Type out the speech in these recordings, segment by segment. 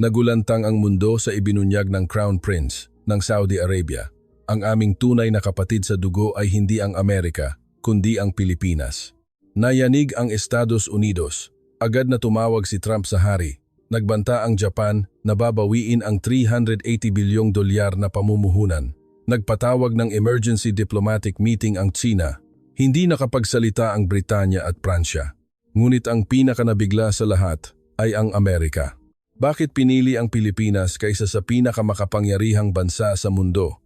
Nagulantang ang mundo sa ibinunyag ng Crown Prince ng Saudi Arabia. Ang aming tunay na kapatid sa dugo ay hindi ang Amerika, kundi ang Pilipinas. Nayanig ang Estados Unidos. Agad na tumawag si Trump sa hari. Nagbanta ang Japan na babawiin ang $380 bilyong na pamumuhunan. Nagpatawag ng emergency diplomatic meeting ang Tsina. Hindi nakapagsalita ang Britanya at Pransya. Ngunit ang pinakanabigla sa lahat ay ang Amerika. Bakit pinili ang Pilipinas kaysa sa pinakamakapangyarihang bansa sa mundo?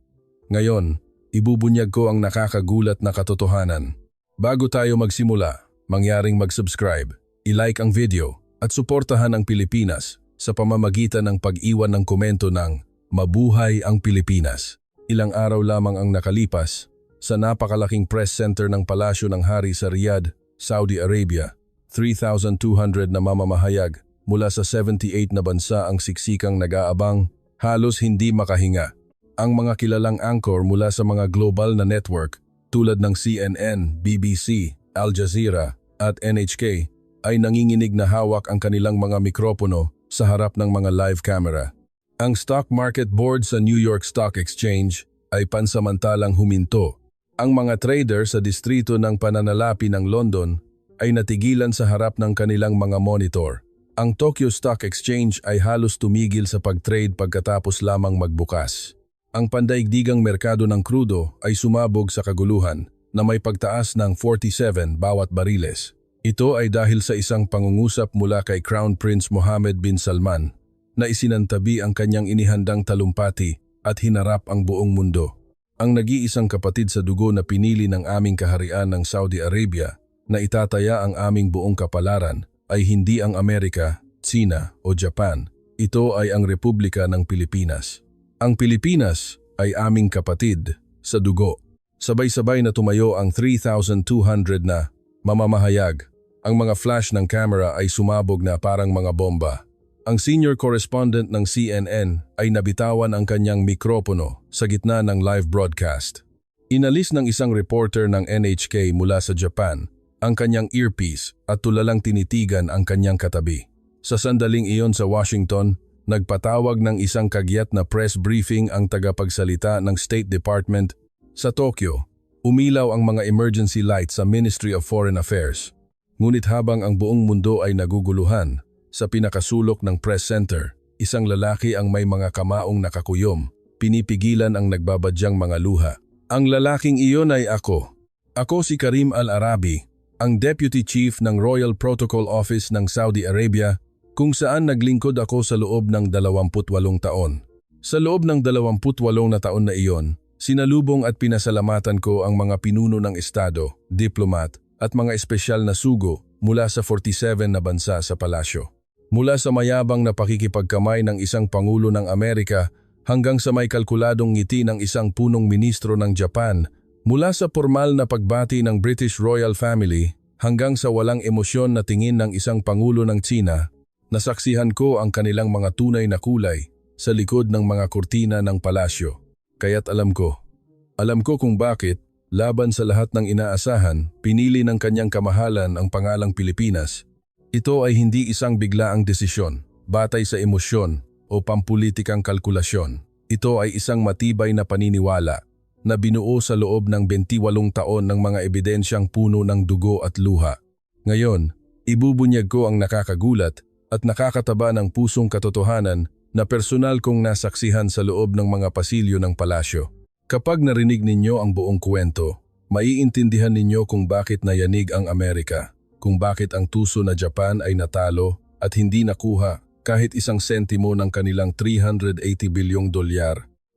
Ngayon, ibubunyag ko ang nakakagulat na katotohanan. Bago tayo magsimula, mangyaring mag-subscribe, i-like ang video at suportahan ang Pilipinas sa pamamagitan ng pag-iwan ng komento ng Mabuhay ang Pilipinas. Ilang araw lamang ang nakalipas sa napakalaking press center ng Palasyo ng Hari sa Riyadh, Saudi Arabia. 3,200 na mamamahayag mula sa 78 na bansa ang siksikang nag-aabang, halos hindi makahinga. Ang mga kilalang anchor mula sa mga global na network tulad ng CNN, BBC, Al Jazeera at NHK ay nanginginig na hawak ang kanilang mga mikropono sa harap ng mga live camera. Ang stock market board sa New York Stock Exchange ay pansamantalang huminto. Ang mga trader sa distrito ng pananalapi ng London ay natigilan sa harap ng kanilang mga monitor. Ang Tokyo Stock Exchange ay halos tumigil sa pag-trade pagkatapos lamang magbukas. Ang pandaigdigang merkado ng krudo ay sumabog sa kaguluhan na may pagtaas ng 47 bawat bariles. Ito ay dahil sa isang pangungusap mula kay Crown Prince Mohammed bin Salman na isinantabi ang kanyang inihandang talumpati at hinarap ang buong mundo. Ang nag-iisang kapatid sa dugo na pinili ng aming kaharian ng Saudi Arabia na itataya ang aming buong kapalaran ay hindi ang Amerika, Tsina o Japan. Ito ay ang Republika ng Pilipinas. Ang Pilipinas ay aming kapatid sa dugo. Sabay-sabay na tumayo ang 3,200 na mamamahayag. Ang mga flash ng camera ay sumabog na parang mga bomba. Ang senior correspondent ng CNN ay nabitawan ang kanyang mikropono sa gitna ng live broadcast. Inalis ng isang reporter ng NHK mula sa Japan ang kanyang earpiece at tulalang tinitigan ang kanyang katabi. Sa sandaling iyon sa Washington, nagpatawag ng isang kagyat na press briefing ang tagapagsalita ng State Department. Sa Tokyo, umilaw ang mga emergency lights sa Ministry of Foreign Affairs. Ngunit habang ang buong mundo ay naguguluhan, sa pinakasulok ng press center, isang lalaki ang may mga kamaong nakakuyom, pinipigilan ang nagbabadyang mga luha. Ang lalaking iyon ay ako. Ako si Karim Al-Arabi, ang Deputy Chief ng Royal Protocol Office ng Saudi Arabia, kung saan naglingkod ako sa loob ng 28 taon. Sa loob ng 28 na taon na iyon, sinalubong at pinasalamatan ko ang mga pinuno ng estado, diplomat at mga espesyal na sugo mula sa 47 na bansa sa palasyo. Mula sa mayabang na pakikipagkamay ng isang Pangulo ng Amerika hanggang sa may kalkuladong ngiti ng isang punong ministro ng Japan, mula sa formal na pagbati ng British Royal Family hanggang sa walang emosyon na tingin ng isang Pangulo ng Tsina, nasaksihan ko ang kanilang mga tunay na kulay sa likod ng mga kurtina ng palasyo. Kaya't alam ko kung bakit, laban sa lahat ng inaasahan, pinili ng kanyang kamahalan ang pangalang Pilipinas. Ito ay hindi isang biglaang desisyon, batay sa emosyon o pampulitikang kalkulasyon. Ito ay isang matibay na paniniwala na binuo sa loob ng 28 taon ng mga ebidensyang puno ng dugo at luha. Ngayon, ibubunyag ko ang nakakagulat at nakakataba ng pusong katotohanan na personal kong nasaksihan sa loob ng mga pasilyo ng palasyo. Kapag narinig ninyo ang buong kwento, maiintindihan ninyo kung bakit nayanig ang Amerika, kung bakit ang tuso na Japan ay natalo at hindi nakuha kahit isang sentimo ng kanilang $380 bilyong,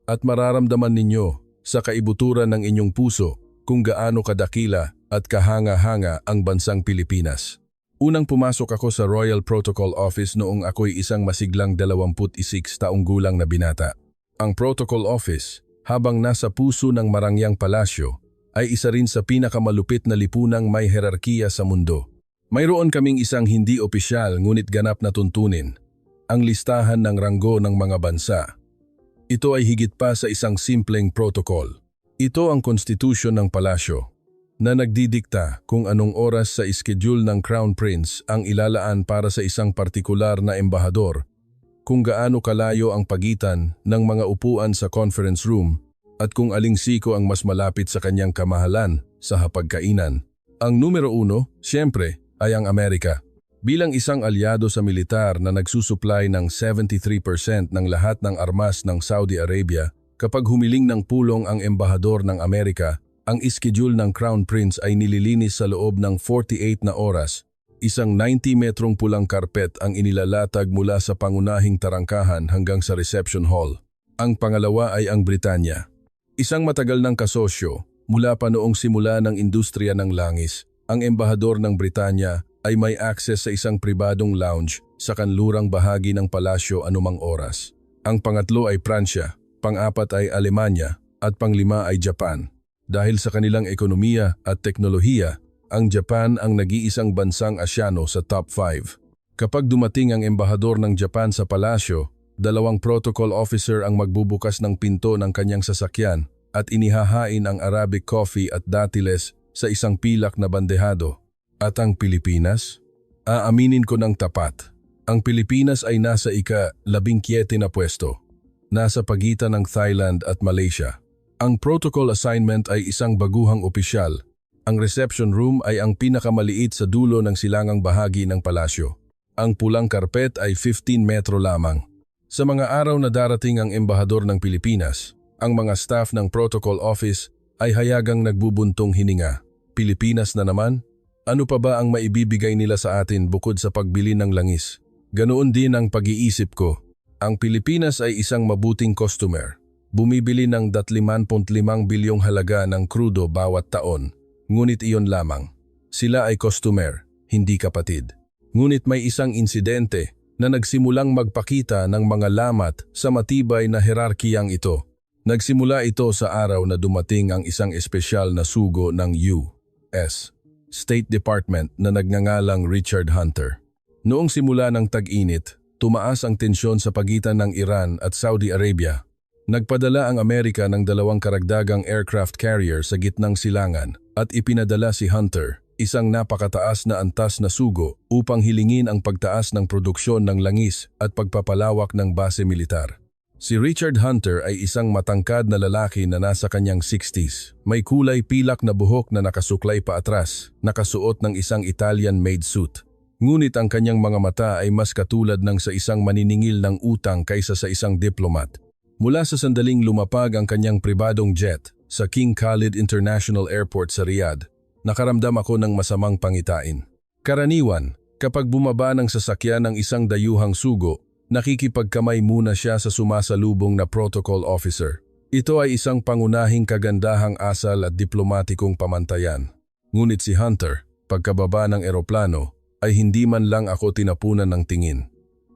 at mararamdaman ninyo sa kaibuturan ng inyong puso kung gaano kadakila at kahanga-hanga ang bansang Pilipinas. Unang pumasok ako sa Royal Protocol Office noong ako'y isang masiglang 26 taong gulang na binata. Ang Protocol Office, habang nasa puso ng marangyang palasyo, ay isa rin sa pinakamalupit na lipunang may herarkiya sa mundo. Mayroon kaming isang hindi opisyal ngunit ganap na tuntunin, ang listahan ng ranggo ng mga bansa. Ito ay higit pa sa isang simpleng protocol. Ito ang konstitusyon ng palasyo, na nagdidikta kung anong oras sa schedule ng Crown Prince ang ilalaan para sa isang partikular na embahador, kung gaano kalayo ang pagitan ng mga upuan sa conference room at kung aling siko ang mas malapit sa kanyang kamahalan sa hapagkainan. Ang numero 1, siyempre, ay ang Amerika. Bilang isang alyado sa militar na nagsusupply ng 73% ng lahat ng armas ng Saudi Arabia, kapag humiling ng pulong ang embahador ng Amerika, ang iskediul ng Crown Prince ay nililinis sa loob ng 48 na oras. Isang 90 metrong pulang karpet ang inilalatag mula sa pangunahing tarangkahan hanggang sa reception hall. Ang pangalawa ay ang Britanya. Isang matagal ng kasosyo, mula pa noong simula ng industriya ng langis, ang embahador ng Britanya ay may access sa isang pribadong lounge sa kanlurang bahagi ng palasyo anumang oras. Ang pangatlo ay Pransya, pang-apat ay Alemanya, at panglima ay Japan. Dahil sa kanilang ekonomiya at teknolohiya, ang Japan ang nag-iisang bansang Asyano sa top 5. Kapag dumating ang embahador ng Japan sa palasyo, 2 protocol officer ang magbubukas ng pinto ng kanyang sasakyan at inihahain ang Arabic coffee at datiles sa isang pilak na bandehado. At ang Pilipinas? Aaminin ko ng tapat. Ang Pilipinas ay nasa ika-17 na pwesto. Nasa pagitan ng Thailand at Malaysia. Ang protocol assignment ay isang baguhang opisyal. Ang reception room ay ang pinakamaliit sa dulo ng silangang bahagi ng palasyo. Ang pulang karpet ay 15 metro lamang. Sa mga araw na darating ang embahador ng Pilipinas, ang mga staff ng protocol office ay hayagang nagbubuntong hininga. Pilipinas na naman? Ano pa ba ang maibibigay nila sa atin bukod sa pagbili ng langis? Ganoon din ang pag-iisip ko. Ang Pilipinas ay isang mabuting customer. Bumibili ng 55 bilyong halaga ng krudo bawat taon. Ngunit iyon lamang. Sila ay customer, hindi kapatid. Ngunit may isang insidente na nagsimulang magpakita ng mga lamat sa matibay na herarkiyang ito. Nagsimula ito sa araw na dumating ang isang espesyal na sugo ng U.S. State Department na nagngangalang Richard Hunter. Noong simula ng tag-init, tumaas ang tensyon sa pagitan ng Iran at Saudi Arabia. Nagpadala ang Amerika ng 2 karagdagang aircraft carrier sa gitnang silangan at ipinadala si Hunter, isang napakataas na antas na sugo upang hilingin ang pagtaas ng produksyon ng langis at pagpapalawak ng base militar. Si Richard Hunter ay isang matangkad na lalaki na nasa kanyang 60s. May kulay pilak na buhok na nakasuklay pa atras, nakasuot ng isang Italian-made suit. Ngunit ang kanyang mga mata ay mas katulad ng sa isang maniningil ng utang kaysa sa isang diplomat. Mula sa sandaling lumapag ang kanyang pribadong jet sa King Khalid International Airport sa Riyadh, nakaramdam ako ng masamang pangitain. Karaniwan, kapag bumaba ng sasakyan ng isang dayuhang sugo, nakikipagkamay muna siya sa sumasalubong na protocol officer. Ito ay isang pangunahing kagandahang asal at diplomatikong pamantayan. Ngunit si Hunter, pagkababa ng eroplano, ay hindi man lang ako tinapunan ng tingin.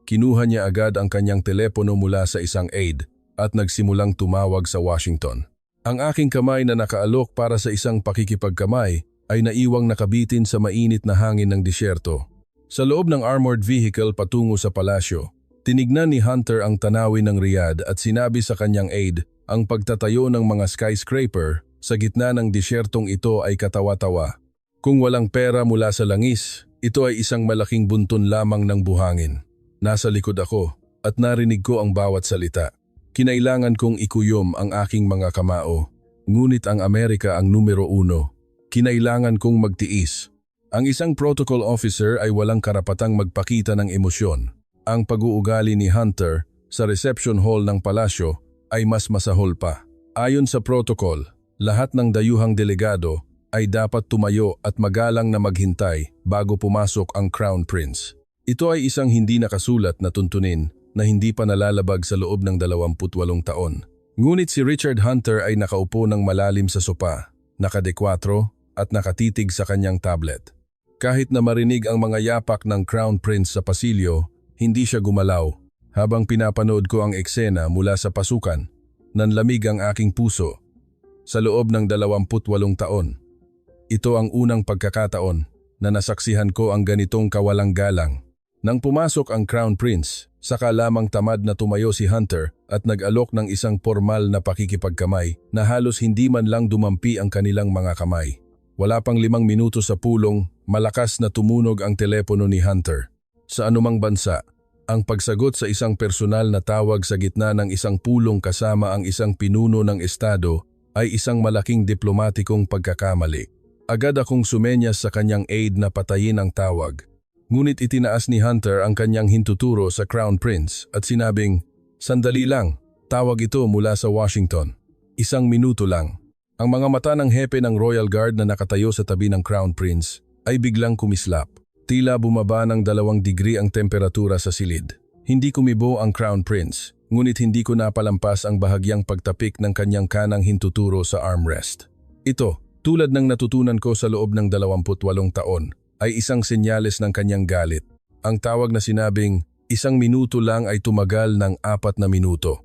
Kinuha niya agad ang kanyang telepono mula sa isang aide at nagsimulang tumawag sa Washington. Ang aking kamay na nakaalok para sa isang pakikipagkamay ay naiwang nakabitin sa mainit na hangin ng disyerto. Sa loob ng armored vehicle patungo sa palasyo, tinignan ni Hunter ang tanawin ng Riyadh at sinabi sa kanyang aide ang pagtatayo ng mga skyscraper sa gitna ng disyertong ito ay katawa-tawa. Kung walang pera mula sa langis, ito ay isang malaking bunton lamang ng buhangin. Nasa likod ako at narinig ko ang bawat salita. Kinailangan kong ikuyom ang aking mga kamao. Ngunit ang Amerika ang numero 1. Kinailangan kong magtiis. Ang isang protocol officer ay walang karapatang magpakita ng emosyon. Ang pag-uugali ni Hunter sa reception hall ng palasyo ay mas masahol pa. Ayon sa protocol, lahat ng dayuhang delegado ay dapat tumayo at magalang na maghintay bago pumasok ang Crown Prince. Ito ay isang hindi nakasulat na tuntunin na hindi pa nalalabag sa loob ng 28 taon. Ngunit si Richard Hunter ay nakaupo ng malalim sa sopa, nakadekwatro at nakatitig sa kanyang tablet. Kahit na marinig ang mga yapak ng Crown Prince sa pasilyo, hindi siya gumalaw. Habang pinapanood ko ang eksena mula sa pasukan, nanlamig ang aking puso. Sa loob ng 28 taon, ito ang unang pagkakataon na nasaksihan ko ang ganitong kawalang galang. Nang pumasok ang Crown Prince, saka lamang tamad na tumayo si Hunter at nag-alok ng isang formal na pakikipagkamay na halos hindi man lang dumampi ang kanilang mga kamay. Wala pang 5 minuto sa pulong, malakas na tumunog ang telepono ni Hunter. Sa anumang bansa, Ang pagsagot sa isang personal na tawag sa gitna ng isang pulong kasama ang isang pinuno ng estado ay isang malaking diplomatikong pagkakamali. Agad akong sumenyas sa kanyang aide na patayin ang tawag. Ngunit itinaas ni Hunter ang kanyang hintuturo sa Crown Prince at sinabing, "Sandali lang, tawag ito mula sa Washington. 1 minuto lang." Ang mga mata ng hepe ng Royal Guard na nakatayo sa tabi ng Crown Prince ay biglang kumislap. Tila bumaba ng 2 degree ang temperatura sa silid. Hindi kumibo ang Crown Prince, ngunit hindi ko napalampas ang bahagyang pagtapik ng kanyang kanang hintuturo sa armrest. Ito, tulad ng natutunan ko sa loob ng 28 taon, ay isang senyales ng kanyang galit. Ang tawag na sinabing, 1 minuto lang ay tumagal ng 4 na minuto.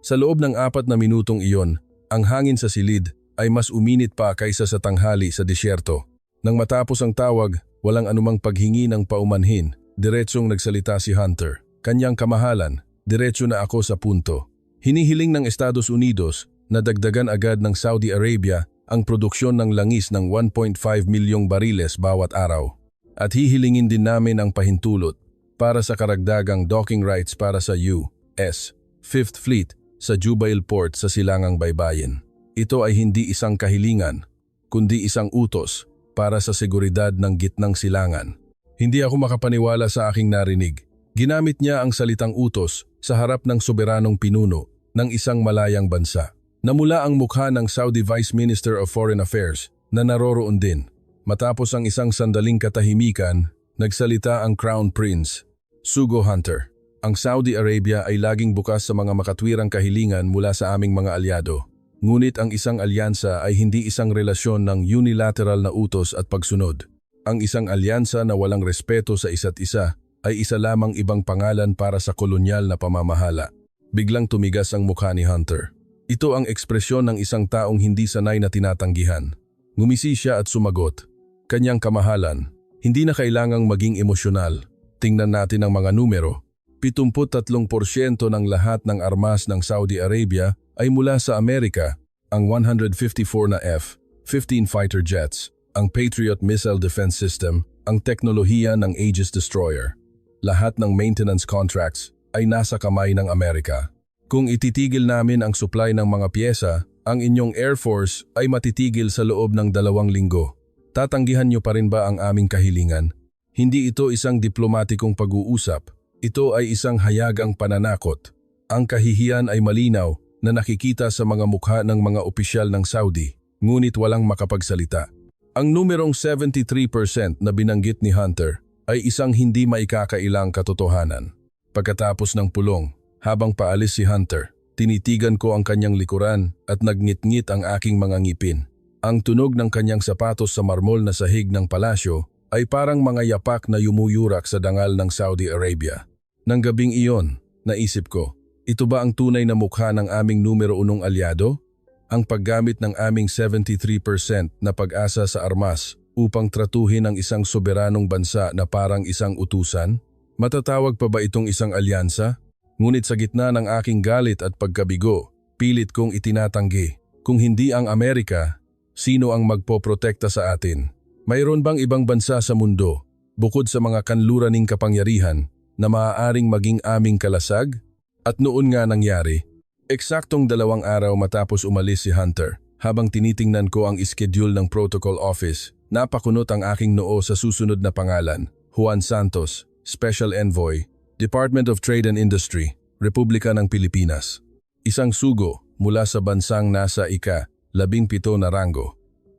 Sa loob ng 4 na minutong iyon, ang hangin sa silid ay mas uminit pa kaysa sa tanghali sa disyerto. Nang matapos ang tawag, walang anumang paghingi ng paumanhin, diretsong nagsalita si Hunter. Kanyang kamahalan, diretso na ako sa punto. Hinihiling ng Estados Unidos na dagdagan agad ng Saudi Arabia ang produksyon ng langis ng 1.5 milyong bariles bawat araw. At hihilingin din namin ang pahintulot para sa karagdagang docking rights para sa U.S. Fifth Fleet sa Jubail Port sa Silangang Baybayin. Ito ay hindi isang kahilingan, kundi isang utos para sa seguridad ng gitnang silangan. Hindi ako makapaniwala sa aking narinig. Ginamit niya ang salitang utos sa harap ng soberanong pinuno ng isang malayang bansa. Namula ang mukha ng Saudi Vice Minister of Foreign Affairs na naroroon din. Matapos ang isang sandaling katahimikan, nagsalita ang Crown Prince, "Sugo Hunter, ang Saudi Arabia ay laging bukas sa mga makatwirang kahilingan mula sa aming mga alyado. Ngunit ang isang alyansa ay hindi isang relasyon ng unilateral na utos at pagsunod. Ang isang alyansa na walang respeto sa isa't isa ay isa lamang ibang pangalan para sa kolonyal na pamamahala." Biglang tumigas ang mukha ni Hunter. Ito ang ekspresyon ng isang taong hindi sanay na tinatanggihan. Ngumisi siya at sumagot, "Kanyang kamahalan, hindi na kailangang maging emosyonal. Tingnan natin ang mga numero. 73% ng lahat ng armas ng Saudi Arabia ay mula sa Amerika, ang 154 na F-15 fighter jets, ang Patriot Missile Defense System, ang teknolohiya ng Aegis Destroyer. Lahat ng maintenance contracts ay nasa kamay ng Amerika. Kung ititigil namin ang supply ng mga piyesa, ang inyong Air Force ay matitigil sa loob ng 2 linggo. Tatanggihan niyo pa rin ba ang aming kahilingan? Hindi ito isang diplomatikong pag-uusap. Ito ay isang hayagang pananakot. Ang kahihiyan ay malinaw na nakikita sa mga mukha ng mga opisyal ng Saudi, ngunit walang makapagsalita. Ang numerong 73% na binanggit ni Hunter ay isang hindi maikakailang katotohanan. Pagkatapos ng pulong, habang paalis si Hunter, tinitigan ko ang kanyang likuran at nagngit-ngit ang aking mga ngipin. Ang tunog ng kanyang sapatos sa marmol na sahig ng palasyo ay parang mga yapak na yumuyurak sa dangal ng Saudi Arabia. Nang gabing iyon, naisip ko, ito ba ang tunay na mukha ng aming numero 1 alyado? Ang paggamit ng aming 73% na pag-asa sa armas upang tratuhin ang isang soberanong bansa na parang isang utusan? Matatawag pa ba itong isang alyansa? Ngunit sa gitna ng aking galit at pagkabigo, pilit kong itinatanggi. Kung hindi ang Amerika, sino ang magpoprotekta sa atin? Mayroon bang ibang bansa sa mundo, bukod sa mga kanluraning kapangyarihan, na maaaring maging aming kalasag? At noon nga nangyari. Eksaktong 2 araw matapos umalis si Hunter, habang tinitingnan ko ang ischedule ng Protocol Office, napakunot ang aking noo sa susunod na pangalan, Juan Santos, Special Envoy, Department of Trade and Industry, Republika ng Pilipinas. Isang sugo mula sa bansang nasa ika-17 na ranggo.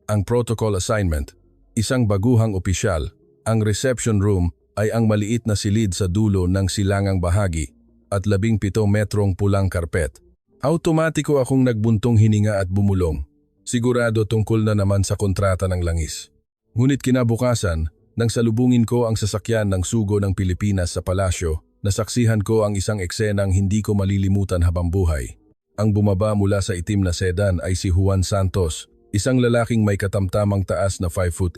Ang protocol assignment, isang baguhang opisyal. Ang reception room ay ang maliit na silid sa dulo ng silangang bahagi at 17 metrong pulang karpet. Automatiko akong nagbuntong hininga at bumulong. Sigurado tungkol na naman sa kontrata ng langis. Ngunit kinabukasan, nang salubungin ko ang sasakyan ng sugo ng Pilipinas sa palasyo, nasaksihan ko ang isang eksenang hindi ko malilimutan habang buhay. Ang bumaba mula sa itim na sedan ay si Juan Santos, isang lalaking may katamtamang taas na 5'8",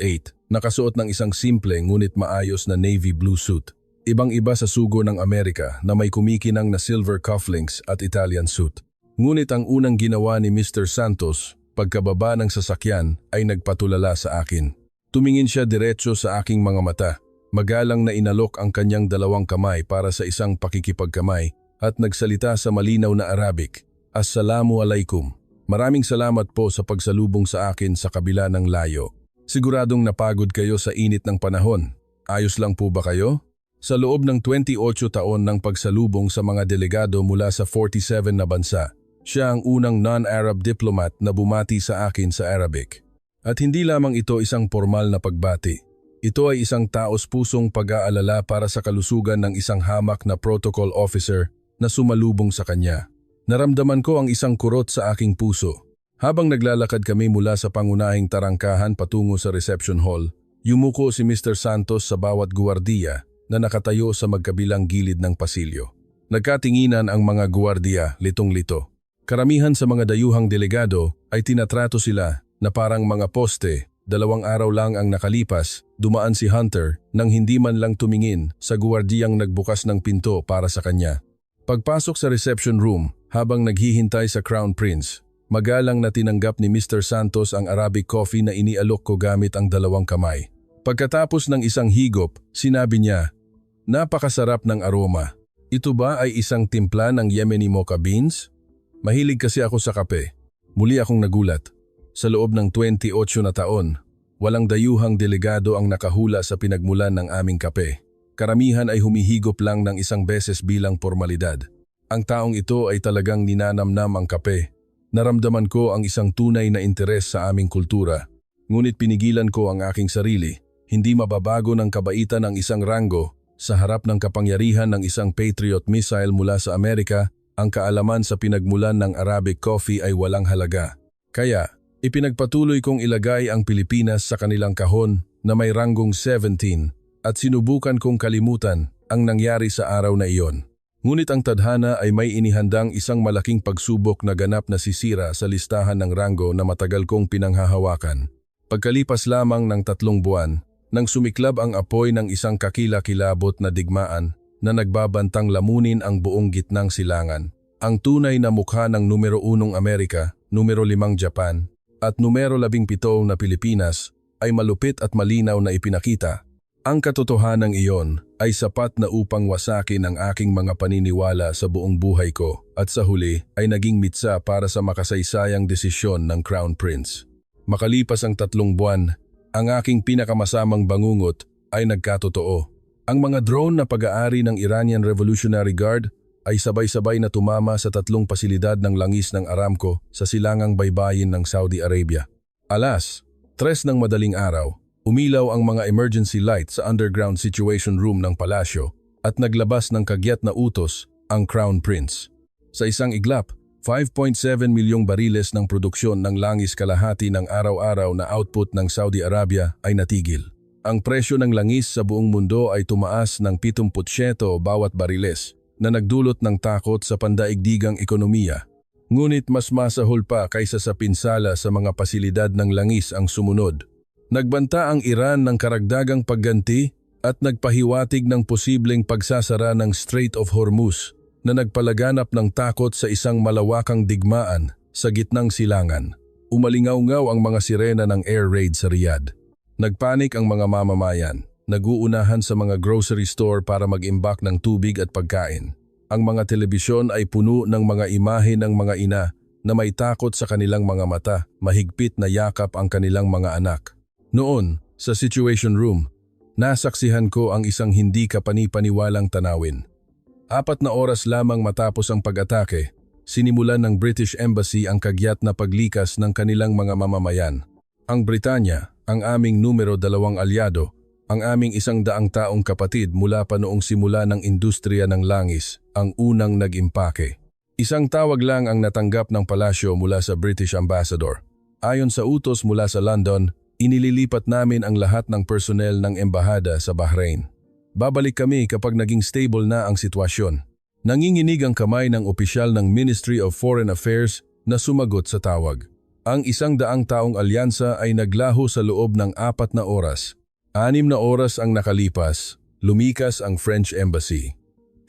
nakasuot ng isang simple ngunit maayos na navy blue suit. Ibang-iba sa sugo ng Amerika na may kumikinang na silver cufflinks at Italian suit. Ngunit ang unang ginawa ni Mr. Santos, pagkababa ng sasakyan, ay nagpatulala sa akin. Tumingin siya diretso sa aking mga mata Magalang na inalok ang kanyang dalawang kamay para sa isang pakikipagkamay at nagsalita sa malinaw na Arabic, "Assalamu alaikum. Maraming salamat po sa pagsalubong sa akin sa kabila ng layo. Siguradong napagod kayo sa init ng panahon. Ayos lang po ba kayo?" Sa loob ng 28 taon ng pagsalubong sa mga delegado mula sa 47 na bansa, siya ang unang non-Arab diplomat na bumati sa akin sa Arabic. At hindi lamang ito isang formal na pagbati. Ito ay isang taos-pusong pag-aalala para sa kalusugan ng isang hamak na protocol officer na sumalubong sa kanya. Naramdaman ko ang isang kurot sa aking puso. Habang naglalakad kami mula sa pangunahing tarangkahan patungo sa reception hall, yumuko si Mr. Santos sa bawat guwardiya na nakatayo sa magkabilang gilid ng pasilyo. Nagkatinginan ang mga guwardiya litong-lito. Karamihan sa mga dayuhang delegado ay tinatrato sila na parang mga poste. 2 araw lang ang nakalipas, dumaan si Hunter nang hindi man lang tumingin sa guwardiyang nagbukas ng pinto para sa kanya. Pagpasok sa reception room habang naghihintay sa Crown Prince, magalang na tinanggap ni Mr. Santos ang Arabic coffee na inialok ko gamit ang 2 kamay. Pagkatapos ng isang higop, sinabi niya, "Napakasarap ng aroma. Ito ba ay isang timpla ng Yemeni mocha beans?" Mahilig kasi ako sa kape. Muli akong nagulat. Sa loob ng 28 na taon, walang dayuhang delegado ang nakahula sa pinagmulan ng aming kape. Karamihan ay humihigop lang ng isang beses bilang formalidad. Ang taong ito ay talagang ninanamnam ang kape. Naramdaman ko ang isang tunay na interes sa aming kultura. Ngunit pinigilan ko ang aking sarili. Hindi mababago ng kabaitan ng isang ranggo sa harap ng kapangyarihan ng isang Patriot missile mula sa Amerika. Ang kaalaman sa pinagmulan ng Arabic coffee ay walang halaga. Kaya, ipinagpatuloy kong ilagay ang Pilipinas sa kanilang kahon na may ranggong 17 at sinubukan kong kalimutan ang nangyari sa araw na iyon. Ngunit ang tadhana ay may inihandang isang malaking pagsubok na ganap na sisira sa listahan ng ranggo na matagal kong pinanghahawakan. Pagkalipas lamang ng 3 buwan, nang sumiklab ang apoy ng isang kakilakilabot na digmaan na nagbabantang lamunin ang buong gitnang silangan, ang tunay na mukha ng numero 1 Amerika, numero 5 Japan, at numero 17 na Pilipinas ay malupit at malinaw na ipinakita. Ang katotohanan iyon ay sapat na upang wasakin ang aking mga paniniwala sa buong buhay ko at sa huli ay naging mitsa para sa makasaysayang desisyon ng Crown Prince. Makalipas ang 3 buwan, ang aking pinakamasamang bangungot ay nagkatotoo. Ang mga drone na pag-aari ng Iranian Revolutionary Guard ay sabay-sabay na tumama sa 3 pasilidad ng langis ng Aramco sa silangang baybayin ng Saudi Arabia. Alas, 3 ng madaling araw, umilaw ang mga emergency light sa underground situation room ng palasyo at naglabas ng kagyat na utos ang Crown Prince. Sa isang iglap, 5.7 milyong bariles ng produksyon ng langis kalahati ng araw-araw na output ng Saudi Arabia ay natigil. Ang presyo ng langis sa buong mundo ay tumaas ng 77 bawat bariles na nagdulot ng takot sa pandaigdigang ekonomiya. Ngunit mas masahol pa kaysa sa pinsala sa mga pasilidad ng langis ang sumunod. Nagbanta ang Iran ng karagdagang pagganti at nagpahiwatig ng posibleng pagsasara ng Strait of Hormuz na nagpalaganap ng takot sa isang malawakang digmaan sa gitnang silangan. Umalingaw-ngaw ang mga sirena ng air raid sa Riyadh. Nagpanik ang mga mamamayan, naguunahan sa mga grocery store para mag-imbak ng tubig at pagkain. Ang mga telebisyon ay puno ng mga imahe ng mga ina na may takot sa kanilang mga mata, mahigpit na yakap ang kanilang mga anak. Noon, sa Situation Room, nasaksihan ko ang isang hindi kapani-paniwalang tanawin. 4 na oras lamang matapos ang pag-atake, sinimulan ng British Embassy ang kagyat na paglikas ng kanilang mga mamamayan. Ang Britanya, ang aming numero 2 alyado, ang aming 100 taong kapatid mula pa noong simula ng industriya ng langis, ang unang nag-impake. Isang tawag lang ang natanggap ng palasyo mula sa British Ambassador. Ayon sa utos mula sa London, inililipat namin ang lahat ng personnel ng embahada sa Bahrain. Babalik kami kapag naging stable na ang sitwasyon. Nanginginig ang kamay ng opisyal ng Ministry of Foreign Affairs na sumagot sa tawag. Ang 100 taong alyansa ay naglaho sa loob ng 4 na oras. 6 na oras ang nakalipas, lumikas ang French Embassy.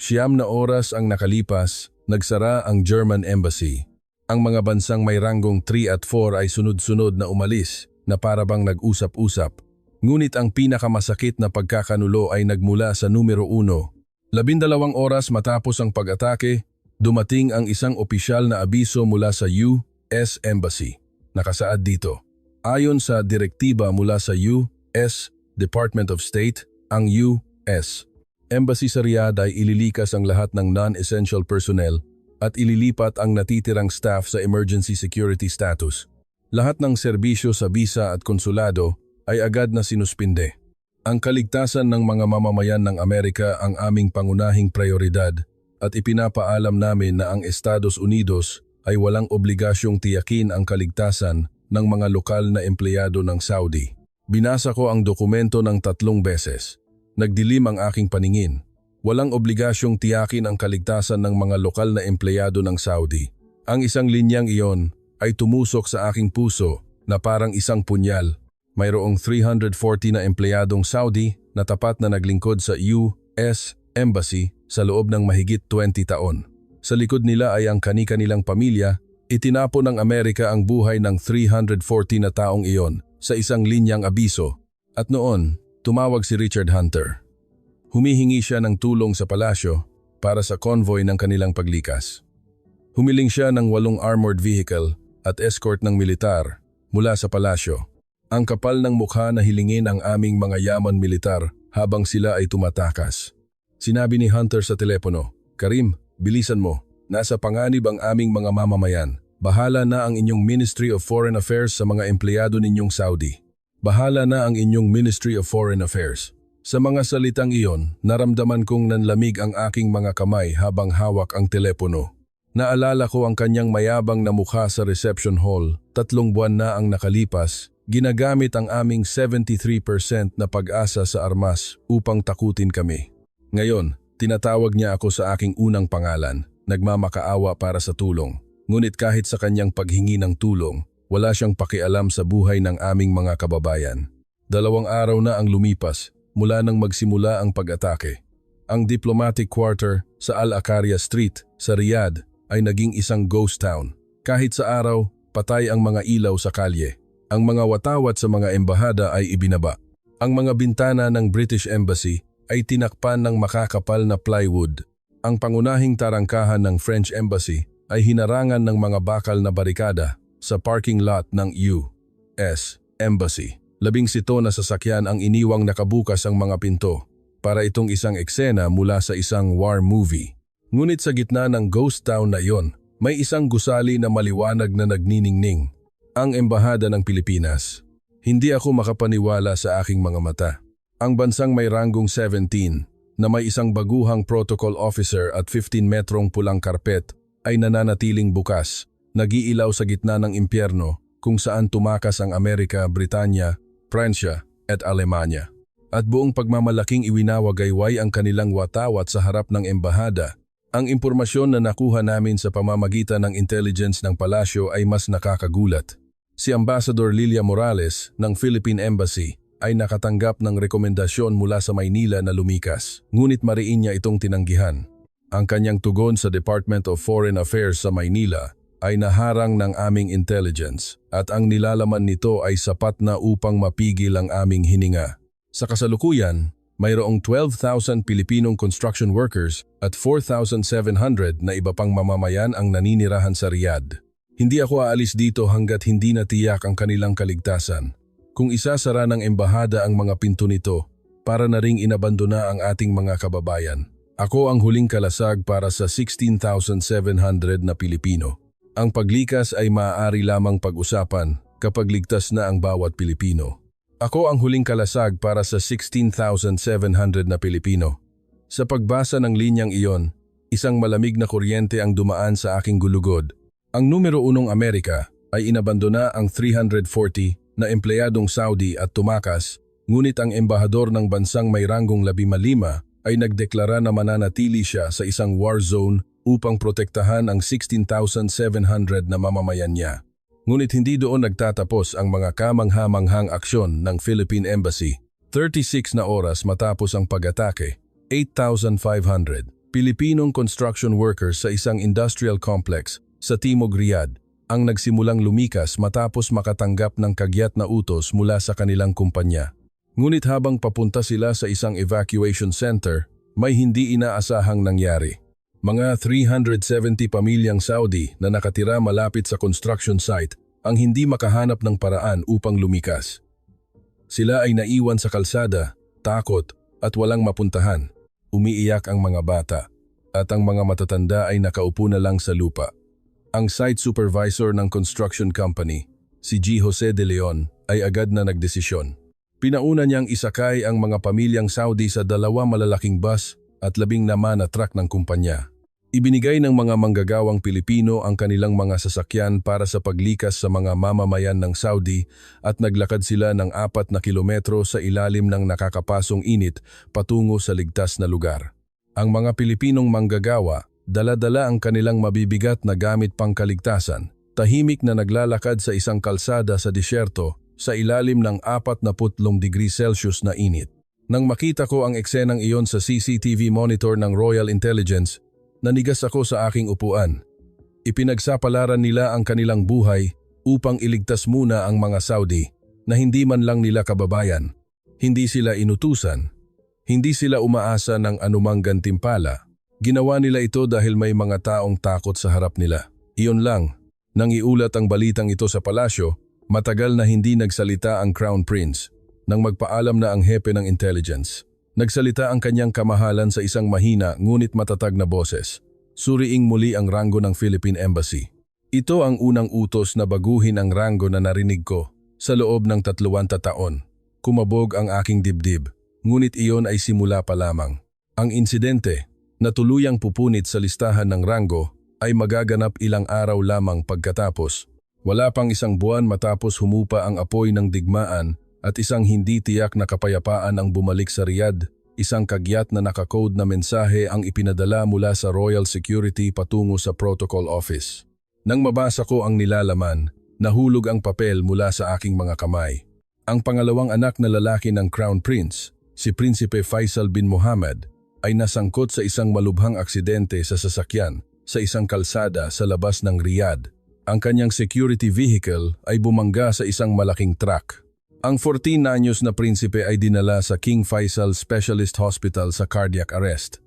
9 na oras ang nakalipas, nagsara ang German Embassy. Ang mga bansang may ranggong 3 at 4 ay sunod-sunod na umalis na parabang nag-usap-usap. Ngunit ang pinakamasakit na pagkakanulo ay nagmula sa numero 1. 12 oras matapos ang pag-atake, dumating ang isang opisyal na abiso mula sa US Embassy. Nakasaad dito, ayon sa direktiba mula sa US Department of State, ang US Embassy sa Riyadh ay ililikas ang lahat ng non-essential personnel at ililipat ang natitirang staff sa emergency security status. Lahat ng serbisyo sa bisa at konsulado ay agad na sinuspinde. Ang kaligtasan ng mga mamamayan ng Amerika ang aming pangunahing prioridad at ipinapaalam namin na ang Estados Unidos ay walang obligasyong tiyakin ang kaligtasan ng mga lokal na empleyado ng Saudi. Binasa ko ang dokumento ng 3 beses. Nagdilim ang aking paningin. Walang obligasyong tiyakin ang kaligtasan ng mga lokal na empleyado ng Saudi. Ang isang linyang iyon ay tumusok sa aking puso na parang isang punyal. Mayroong 340 na empleyadong Saudi na tapat na naglingkod sa US Embassy sa loob ng mahigit 20 taon. Sa likod nila ay ang kani-kanilang pamilya. Itinapo ng Amerika ang buhay ng 340 na taong iyon sa isang linyang abiso. At noon, tumawag si Richard Hunter. Humihingi siya ng tulong sa palasyo para sa convoy ng kanilang paglikas. Humiling siya ng 8 armored vehicle at escort ng militar mula sa palasyo. Ang kapal ng mukha na hilingin ang aming mga yaman militar habang sila ay tumatakas. Sinabi ni Hunter sa telepono, "Karim, bilisan mo. Nasa panganib ang aming mga mamamayan. Bahala na ang inyong Ministry of Foreign Affairs sa mga empleyado ninyong Saudi. Bahala na ang inyong Ministry of Foreign Affairs." Sa mga salitang iyon, naramdaman kong nanlamig ang aking mga kamay habang hawak ang telepono. Naalala ko ang kanyang mayabang na mukha sa reception hall. 3 buwan na ang nakalipas. Ginagamit ang aming 73% na pag-asa sa armas upang takutin kami. Ngayon, tinatawag niya ako sa aking unang pangalan, nagmamakaawa para sa tulong. Ngunit kahit sa kanyang paghingi ng tulong, wala siyang pakialam sa buhay ng aming mga kababayan. 2 araw na ang lumipas mula nang magsimula ang pag-atake. Ang diplomatic quarter sa Al-Akaria Street sa Riyadh ay naging isang ghost town. Kahit sa araw, patay ang mga ilaw sa kalye. Ang mga watawat sa mga embahada ay ibinaba. Ang mga bintana ng British Embassy ay tinakpan ng makakapal na plywood. Ang pangunahing tarangkahan ng French Embassy ay hinarangan ng mga bakal na barikada sa parking lot ng US Embassy. 17 na sasakyan ang iniwang nakabukas ang mga pinto para itong isang eksena mula sa isang war movie. Ngunit sa gitna ng ghost town na iyon, may isang gusali na maliwanag na nagniningning. Ang Embahada ng Pilipinas. Hindi ako makapaniwala sa aking mga mata. Ang bansang may ranggong 17 na may isang baguhang protocol officer at 15 metrong pulang karpet ay nananatiling bukas, nag-iilaw sa gitna ng impyerno kung saan tumakas ang Amerika, Britanya, Pransya at Alemanya. At buong pagmamalaking iwinawagayway ang kanilang watawat sa harap ng embahada. Ang impormasyon na nakuha namin sa pamamagitan ng intelligence ng palasyo ay mas nakakagulat. Si Ambassador Lilia Morales ng Philippine Embassy ay nakatanggap ng rekomendasyon mula sa Maynila na lumikas, ngunit mariin niya itong tinanggihan. Ang kanyang tugon sa Department of Foreign Affairs sa Maynila ay naharang ng aming intelligence at ang nilalaman nito ay sapat na upang mapigil ang aming hininga. Sa kasalukuyan, mayroong 12,000 Pilipinong construction workers at 4,700 na iba pang mamamayan ang naninirahan sa Riyadh. Hindi ako aalis dito hanggat hindi natiyak ang kanilang kaligtasan. Kung isasara ng embahada ang mga pinto nito, para na ring inabandona ang ating mga kababayan. Ako ang huling kalasag para sa 16,700 na Pilipino. Ang paglikas ay maaari lamang pag-usapan kapag ligtas na ang bawat Pilipino. Ako ang huling kalasag para sa 16,700 na Pilipino. Sa pagbasa ng linyang iyon, isang malamig na kuryente ang dumaan sa aking gulugod. Ang numero 1 Amerika ay inabandona ang 340 na empleyadong Saudi at tumakas, ngunit ang embahador ng bansang may ranggong 15 ay nagdeklara na mananatili siya sa isang war zone upang protektahan ang 16,700 na mamamayan niya. Ngunit hindi doon nagtatapos ang mga kamangha-manghang aksyon ng Philippine Embassy. 36 na oras matapos ang pag-atake, 8,500 Pilipinong construction workers sa isang industrial complex sa Timog Riyadh ang nagsimulang lumikas matapos makatanggap ng kagyat na utos mula sa kanilang kumpanya. Ngunit habang papunta sila sa isang evacuation center, may hindi inaasahang nangyari. Mga 370 pamilyang Saudi na nakatira malapit sa construction site ang hindi makahanap ng paraan upang lumikas. Sila ay naiwan sa kalsada, takot at walang mapuntahan. Umiiyak ang mga bata at ang mga matatanda ay nakaupo na lang sa lupa. Ang site supervisor ng construction company, si G. Jose de Leon, ay agad na nagdesisyon. Pinauna niyang isakay ang mga pamilyang Saudi sa 2 malalaking bus at 10 naman na truck ng kumpanya. Ibinigay ng mga manggagawang Pilipino ang kanilang mga sasakyan para sa paglikas sa mga mamamayan ng Saudi at naglakad sila ng 4 na kilometro sa ilalim ng nakakapasong init patungo sa ligtas na lugar. Ang mga Pilipinong manggagawa, dala-dala ang kanilang mabibigat na gamit pangkaligtasan, tahimik na naglalakad sa isang kalsada sa disyerto sa ilalim ng 40 degrees Celsius na init. Nang makita ko ang eksenang iyon sa CCTV monitor ng Royal Intelligence, nanigas ako sa aking upuan. Ipinagsapalaran nila ang kanilang buhay upang iligtas muna ang mga Saudi na hindi man lang nila kababayan. Hindi sila inutusan. Hindi sila umaasa ng anumang gantimpala. Ginawa nila ito dahil may mga taong takot sa harap nila. Iyon lang, nang iulat ang balitang ito sa palasyo, matagal na hindi nagsalita ang Crown Prince nang magpaalam na ang hepe ng intelligence. Nagsalita ang kanyang kamahalan sa isang mahina ngunit matatag na boses. Suriing muli ang ranggo ng Philippine Embassy. Ito ang unang utos na baguhin ang ranggo na narinig ko sa loob ng 30 taon. Kumabog ang aking dibdib, ngunit iyon ay simula pa lamang. Ang insidente na tuluyang pupunit sa listahan ng ranggo ay magaganap ilang araw lamang pagkatapos. Wala pang 1 buwan matapos humupa ang apoy ng digmaan at isang hindi tiyak na kapayapaan ang bumalik sa Riyadh, isang kagyat na nakakode na mensahe ang ipinadala mula sa Royal Security patungo sa Protocol Office. Nang mabasa ko ang nilalaman, nahulog ang papel mula sa aking mga kamay. Ang pangalawang anak na lalaki ng Crown Prince, si Prinsipe Faisal bin Mohammed, ay nasangkot sa isang malubhang aksidente sa sasakyan sa isang kalsada sa labas ng Riyadh. Ang kanyang security vehicle ay bumangga sa isang malaking truck. Ang 14 anyos na prinsipe ay dinala sa King Faisal Specialist Hospital sa cardiac arrest.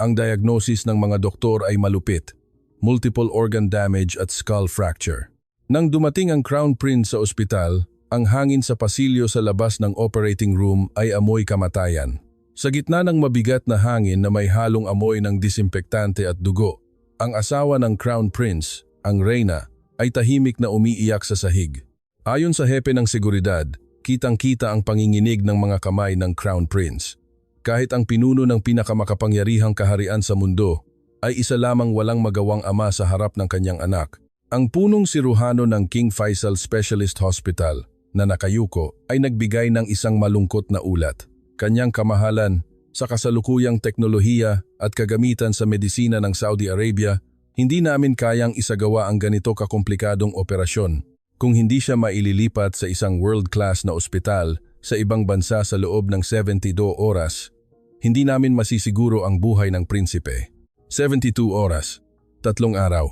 Ang diagnosis ng mga doktor ay malupit, multiple organ damage at skull fracture. Nang dumating ang Crown Prince sa ospital, ang hangin sa pasilyo sa labas ng operating room ay amoy kamatayan. Sa gitna ng mabigat na hangin na may halong amoy ng disinfektante at dugo, ang asawa ng Crown Prince, ang Reyna, ay tahimik na umiiyak sa sahig. Ayon sa hepe ng seguridad, kitang-kita ang panginginig ng mga kamay ng Crown Prince. Kahit ang pinuno ng pinakamakapangyarihang kaharian sa mundo ay isa lamang walang magawang ama sa harap ng kanyang anak. Ang punong siruhano ng King Faisal Specialist Hospital na nakayuko ay nagbigay ng isang malungkot na ulat. Kanyang kamahalan sa kasalukuyang teknolohiya at kagamitan sa medisina ng Saudi Arabia, hindi namin kayang isagawa ang ganito kakomplikadong operasyon kung hindi siya maililipat sa isang world-class na ospital sa ibang bansa sa loob ng 72 oras. Hindi namin masisiguro ang buhay ng prinsipe. 72 oras, 3 araw.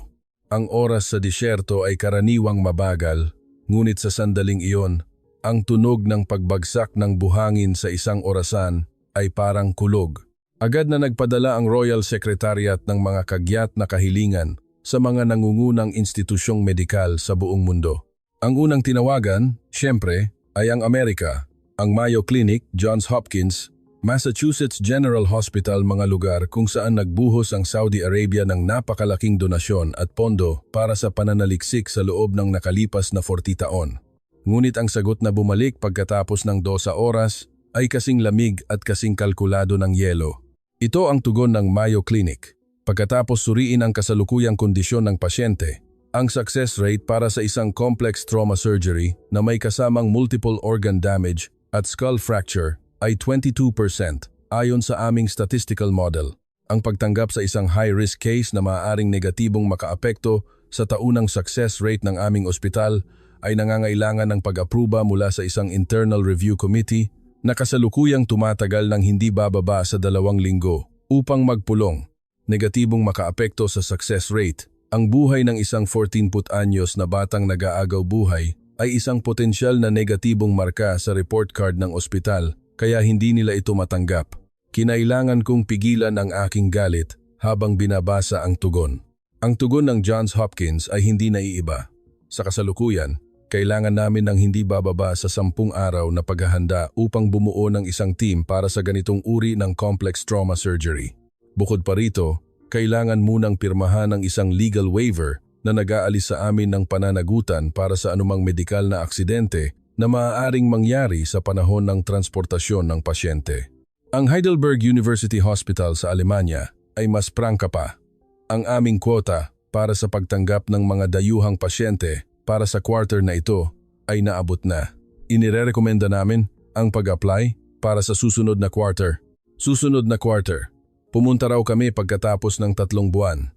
Ang oras sa disyerto ay karaniwang mabagal, ngunit sa sandaling iyon, ang tunog ng pagbagsak ng buhangin sa isang orasan ay parang kulog. Agad na nagpadala ang Royal Secretariat ng mga kagyat na kahilingan sa mga nangungunang institusyong medikal sa buong mundo. Ang unang tinawagan, siyempre, ay ang Amerika, ang Mayo Clinic, Johns Hopkins, Massachusetts General Hospital, mga lugar kung saan nagbuhos ang Saudi Arabia ng napakalaking donasyon at pondo para sa pananaliksik sa loob ng nakalipas na 40 taon. Ngunit ang sagot na bumalik pagkatapos ng 12 oras ay kasing lamig at kasing kalkulado ng yelo. Ito ang tugon ng Mayo Clinic. Pagkatapos suriin ang kasalukuyang kondisyon ng pasyente, ang success rate para sa isang complex trauma surgery na may kasamang multiple organ damage at skull fracture ay 22% ayon sa aming statistical model. Ang pagtanggap sa isang high-risk case na maaaring negatibong makaapekto sa taunang success rate ng aming ospital ay nangangailangan ng pag-apruba mula sa isang internal review committee na kasalukuyang tumatagal ng hindi bababa sa 2 linggo upang magpulong. Negatibong makaapekto sa success rate ang buhay ng isang 14 anyos na batang nag-aagaw buhay ay isang potensyal na negatibong marka sa report card ng ospital kaya hindi nila ito matanggap. Kinailangan kong pigilan ang aking galit habang binabasa ang tugon. Ang tugon ng Johns Hopkins ay hindi naiiba. Sa kasalukuyan, kailangan namin ng hindi bababa sa 10 araw na paghahanda upang bumuo ng isang team para sa ganitong uri ng complex trauma surgery. Bukod pa rito, kailangan munang pirmahan ng isang legal waiver na nag-aalis sa amin ng pananagutan para sa anumang medikal na aksidente na maaaring mangyari sa panahon ng transportasyon ng pasyente. Ang Heidelberg University Hospital sa Alemanya ay mas prangka pa. Ang aming kwota para sa pagtanggap ng mga dayuhang pasyente para sa quarter na ito ay naabot na. Inirerekomenda namin ang pag-apply para sa susunod na quarter. Susunod na quarter. Pumunta raw kami pagkatapos ng 3 buwan.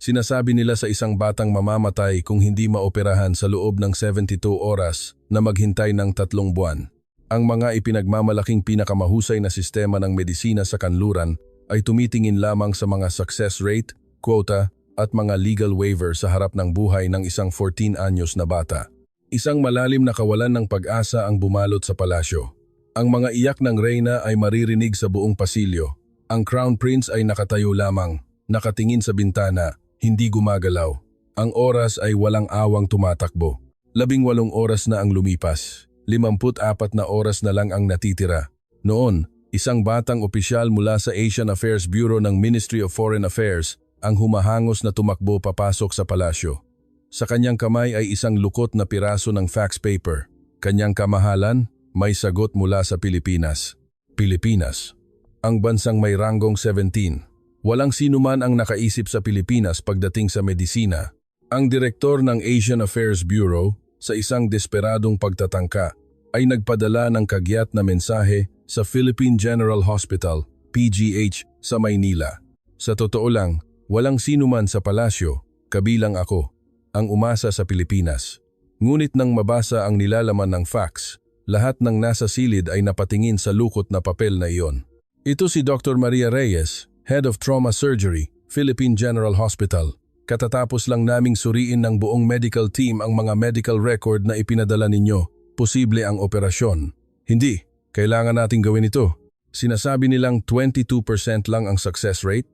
Sinasabi nila sa isang batang mamamatay kung hindi maoperahan sa loob ng 72 oras na maghintay ng 3 buwan. Ang mga ipinagmamalaking pinakamahusay na sistema ng medisina sa kanluran ay tumitingin lamang sa mga success rate, quota, at mga legal waiver sa harap ng buhay ng isang 14 anyos na bata. Isang malalim na kawalan ng pag-asa ang bumalot sa palasyo. Ang mga iyak ng reyna ay maririnig sa buong pasilyo. Ang Crown Prince ay nakatayo lamang, nakatingin sa bintana, hindi gumagalaw. Ang oras ay walang awang tumatakbo. 18 oras na ang lumipas. 54 na oras na lang ang natitira. Noon, isang batang opisyal mula sa Asian Affairs Bureau ng Ministry of Foreign Affairs ang humahangos na tumakbo papasok sa palasyo. Sa kanyang kamay ay isang lukot na piraso ng fax paper. Kanyang kamahalan, may sagot mula sa Pilipinas. Pilipinas. Ang bansang may ranggong 17. Walang sinuman ang nakaisip sa Pilipinas pagdating sa medisina. Ang direktor ng Asian Affairs Bureau, sa isang desperadong pagtatangka, ay nagpadala ng kagyat na mensahe sa Philippine General Hospital, PGH, sa Maynila. Sa totoo lang, walang sinuman sa palasyo, kabilang ako, ang umasa sa Pilipinas. Ngunit nang mabasa ang nilalaman ng fax, lahat ng nasa silid ay napatingin sa lukot na papel na iyon. Ito si Dr. Maria Reyes, Head of Trauma Surgery, Philippine General Hospital. Katatapos lang naming suriin ng buong medical team ang mga medical record na ipinadala ninyo. Posible ang operasyon. Hindi, kailangan nating gawin ito. Sinasabi nilang 22% lang ang success rate.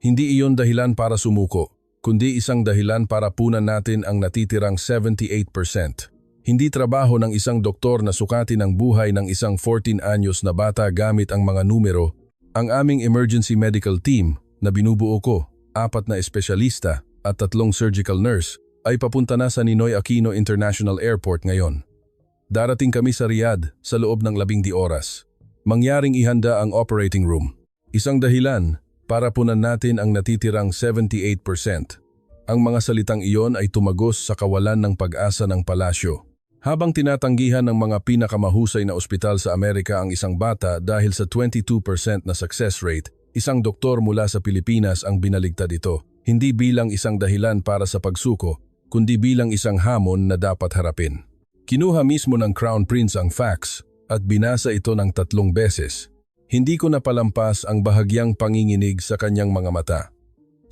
Hindi iyon dahilan para sumuko, kundi isang dahilan para punan natin ang natitirang 78%. Hindi trabaho ng isang doktor na sukatin ang buhay ng isang 14 anyos na bata gamit ang mga numero. Ang aming emergency medical team na binubuo ko, 4 na espesyalista at 3 surgical nurse, ay papunta na sa Ninoy Aquino International Airport ngayon. Darating kami sa Riyadh sa loob ng 12 oras. Mangyaring ihanda ang operating room. Isang dahilan para punan natin ang natitirang 78%. Ang mga salitang iyon ay tumagos sa kawalan ng pag-asa ng palasyo. Habang tinatanggihan ng mga pinakamahusay na ospital sa Amerika ang isang bata dahil sa 22% na success rate, isang doktor mula sa Pilipinas ang binaligtad ito, hindi bilang isang dahilan para sa pagsuko, kundi bilang isang hamon na dapat harapin. Kinuha mismo ng Crown Prince ang fax at binasa ito ng 3 beses. Hindi ko napalampas ang bahagyang panginginig sa kanyang mga mata.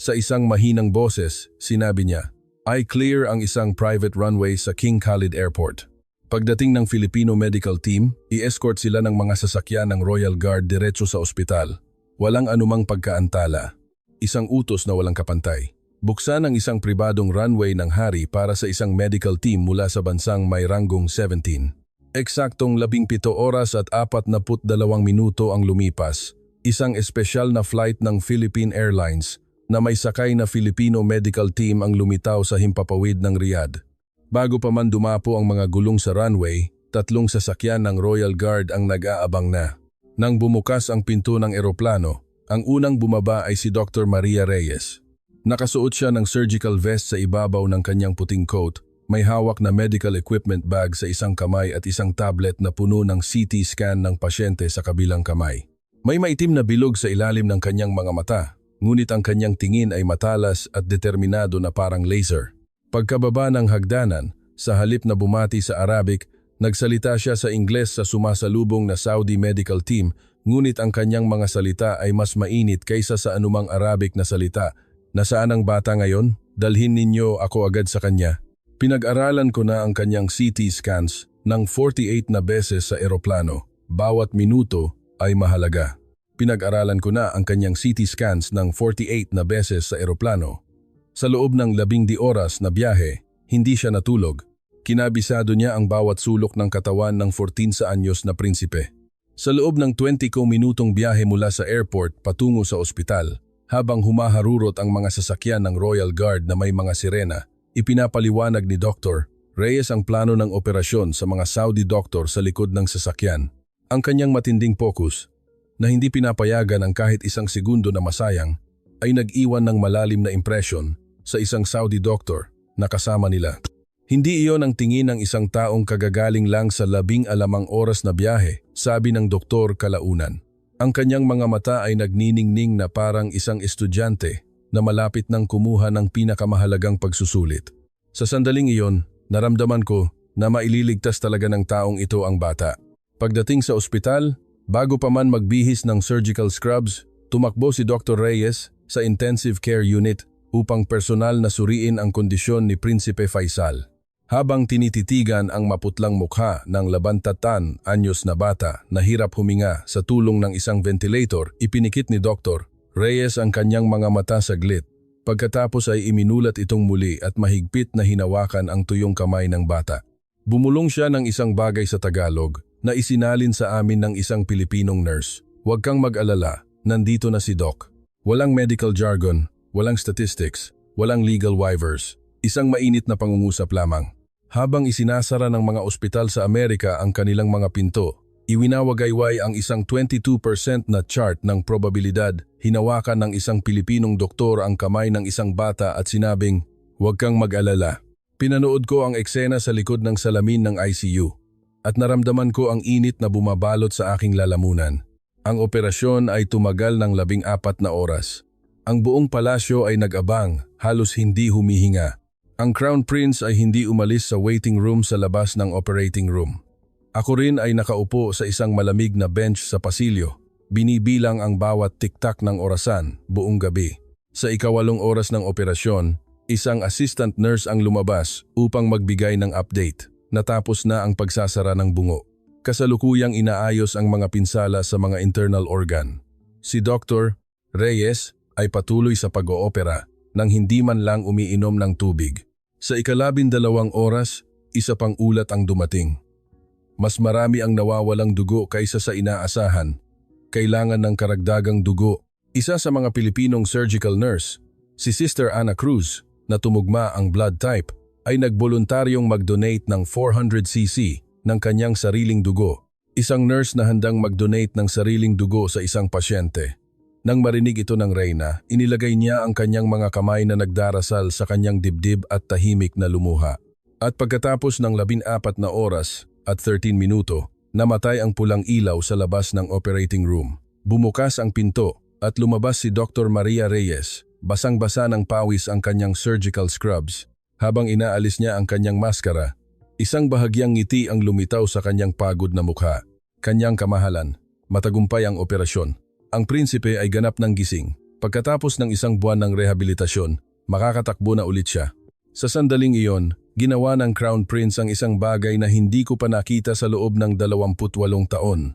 Sa isang mahinang boses, sinabi niya, "I clear ang isang private runway sa King Khalid Airport." Pagdating ng Filipino medical team, i-escort sila ng mga sasakyan ng Royal Guard diretso sa ospital. Walang anumang pagkaantala. Isang utos na walang kapantay. Buksan ang isang pribadong runway ng hari para sa isang medical team mula sa bansang may ranggong 17. Eksaktong 17 oras at 42 minuto ang lumipas. Isang espesyal na flight ng Philippine Airlines na may sakay na Filipino medical team ang lumitaw sa himpapawid ng Riyadh. Bago pa man dumapo ang mga gulong sa runway, 3 sasakyan ng Royal Guard ang nag-aabang na. Nang bumukas ang pinto ng eroplano, ang unang bumaba ay si Dr. Maria Reyes. Nakasuot siya ng surgical vest sa ibabaw ng kanyang puting coat, may hawak na medical equipment bag sa isang kamay at isang tablet na puno ng CT scan ng pasyente sa kabilang kamay. May maitim na bilog sa ilalim ng kanyang mga mata. Ngunit ang kanyang tingin ay matalas at determinado na parang laser. Pagkababa ng hagdanan, sa halip na bumati sa Arabic, nagsalita siya sa Ingles sa sumasalubong na Saudi medical team, ngunit ang kanyang mga salita ay mas mainit kaysa sa anumang Arabic na salita. "Nasaan ang bata ngayon? Dalhin ninyo ako agad sa kanya." Pinag-aralan ko na ang kanyang CT scans ng 48 na beses sa eroplano. Bawat minuto ay mahalaga. Pinag-aralan ko na ang kanyang CT scans ng 48 na beses sa eroplano. Sa loob ng 12 oras na biyahe, hindi siya natulog. Kinabisado niya ang bawat sulok ng katawan ng 14 anyos na prinsipe. Sa loob ng 20 minutong biyahe mula sa airport patungo sa ospital, habang humaharurot ang mga sasakyan ng Royal Guard na may mga sirena, ipinapaliwanag ni Dr. Reyes ang plano ng operasyon sa mga Saudi doktor sa likod ng sasakyan. Ang kanyang matinding focus, na hindi pinapayagan ang kahit isang segundo na masayang, ay nag-iwan ng malalim na impresyon sa isang Saudi doktor na kasama nila. Hindi iyon ang tingin ng isang taong kagagaling lang sa 11 oras na biyahe, sabi ng doktor kalaunan. Ang kanyang mga mata ay nagniningning na parang isang estudyante na malapit nang kumuha ng pinakamahalagang pagsusulit. Sa sandaling iyon, naramdaman ko na maililigtas talaga ng taong ito ang bata. Pagdating sa ospital, bago pa man magbihis ng surgical scrubs, tumakbo si Dr. Reyes sa intensive care unit upang personal na suriin ang kondisyon ni Prinsipe Faisal. Habang tinititigan ang maputlang mukha ng 23 anyos na bata na hirap huminga sa tulong ng isang ventilator, ipinikit ni Dr. Reyes ang kanyang mga mata saglit. Pagkatapos ay iminulat itong muli at mahigpit na hinawakan ang tuyong kamay ng bata. Bumulong siya ng isang bagay sa Tagalog na isinalin sa amin ng isang Pilipinong nurse. Huwag kang mag-alala, nandito na si Doc. Walang medical jargon, walang statistics, walang legal waivers. Isang mainit na pangungusap lamang. Habang isinasara ng mga ospital sa Amerika ang kanilang mga pinto, iwinawagayway ang isang 22% na chart ng probabilidad, hinawakan ng isang Pilipinong doktor ang kamay ng isang bata at sinabing, "Huwag kang mag-alala." Pinanood ko ang eksena sa likod ng salamin ng ICU at naramdaman ko ang init na bumabalot sa aking lalamunan. Ang operasyon ay tumagal ng 14 na oras. Ang buong palasyo ay nag-abang, halos hindi humihinga. Ang Crown Prince ay hindi umalis sa waiting room sa labas ng operating room. Ako rin ay nakaupo sa isang malamig na bench sa pasilyo, binibilang ang bawat tiktak ng orasan buong gabi. Sa 8 oras ng operasyon, isang assistant nurse ang lumabas upang magbigay ng update. Natapos na ang pagsasara ng bungo. Kasalukuyang inaayos ang mga pinsala sa mga internal organ. Si Dr. Reyes ay patuloy sa pag-oopera nang hindi man lang umiinom ng tubig. Sa 12 oras, isa pang ulat ang dumating. Mas marami ang nawawalang dugo kaysa sa inaasahan. Kailangan ng karagdagang dugo. Isa sa mga Pilipinong surgical nurse, si Sister Ana Cruz, na tumugma ang blood type, ay nagboluntaryong mag-donate ng 400cc ng kanyang sariling dugo. Isang nurse na handang mag-donate ng sariling dugo sa isang pasyente. Nang marinig ito ng reyna, inilagay niya ang kanyang mga kamay na nagdarasal sa kanyang dibdib at tahimik na lumuha. At pagkatapos ng 14 na oras at 13 minuto, namatay ang pulang ilaw sa labas ng operating room. Bumukas ang pinto at lumabas si Dr. Maria Reyes. Basang-basa ng pawis ang kanyang surgical scrubs. Habang inaalis niya ang kanyang maskara, isang bahagyang ngiti ang lumitaw sa kanyang pagod na mukha. Kanyang kamahalan, matagumpay ang operasyon. Ang prinsipe ay ganap ng gising. Pagkatapos ng 1 buwan ng rehabilitasyon, makakatakbo na ulit siya. Sa sandaling iyon, ginawa ng Crown Prince ang isang bagay na hindi ko pa nakita sa loob ng 28 taon.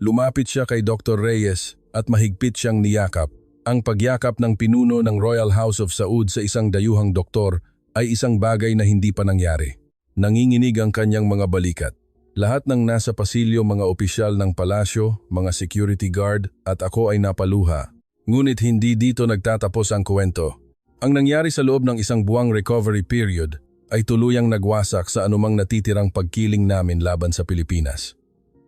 Lumapit siya kay Dr. Reyes at mahigpit siyang niyakap. Ang pagyakap ng pinuno ng Royal House of Saud sa isang dayuhang doktor ay isang bagay na hindi pa nangyari. Nanginginig ang kanyang mga balikat. Lahat ng nasa pasilyo, mga opisyal ng palasyo, mga security guard at ako ay napaluha. Ngunit hindi dito nagtatapos ang kwento. Ang nangyari sa loob ng 1 buwang recovery period ay tuluyang nagwasak sa anumang natitirang pagkiling namin laban sa Pilipinas.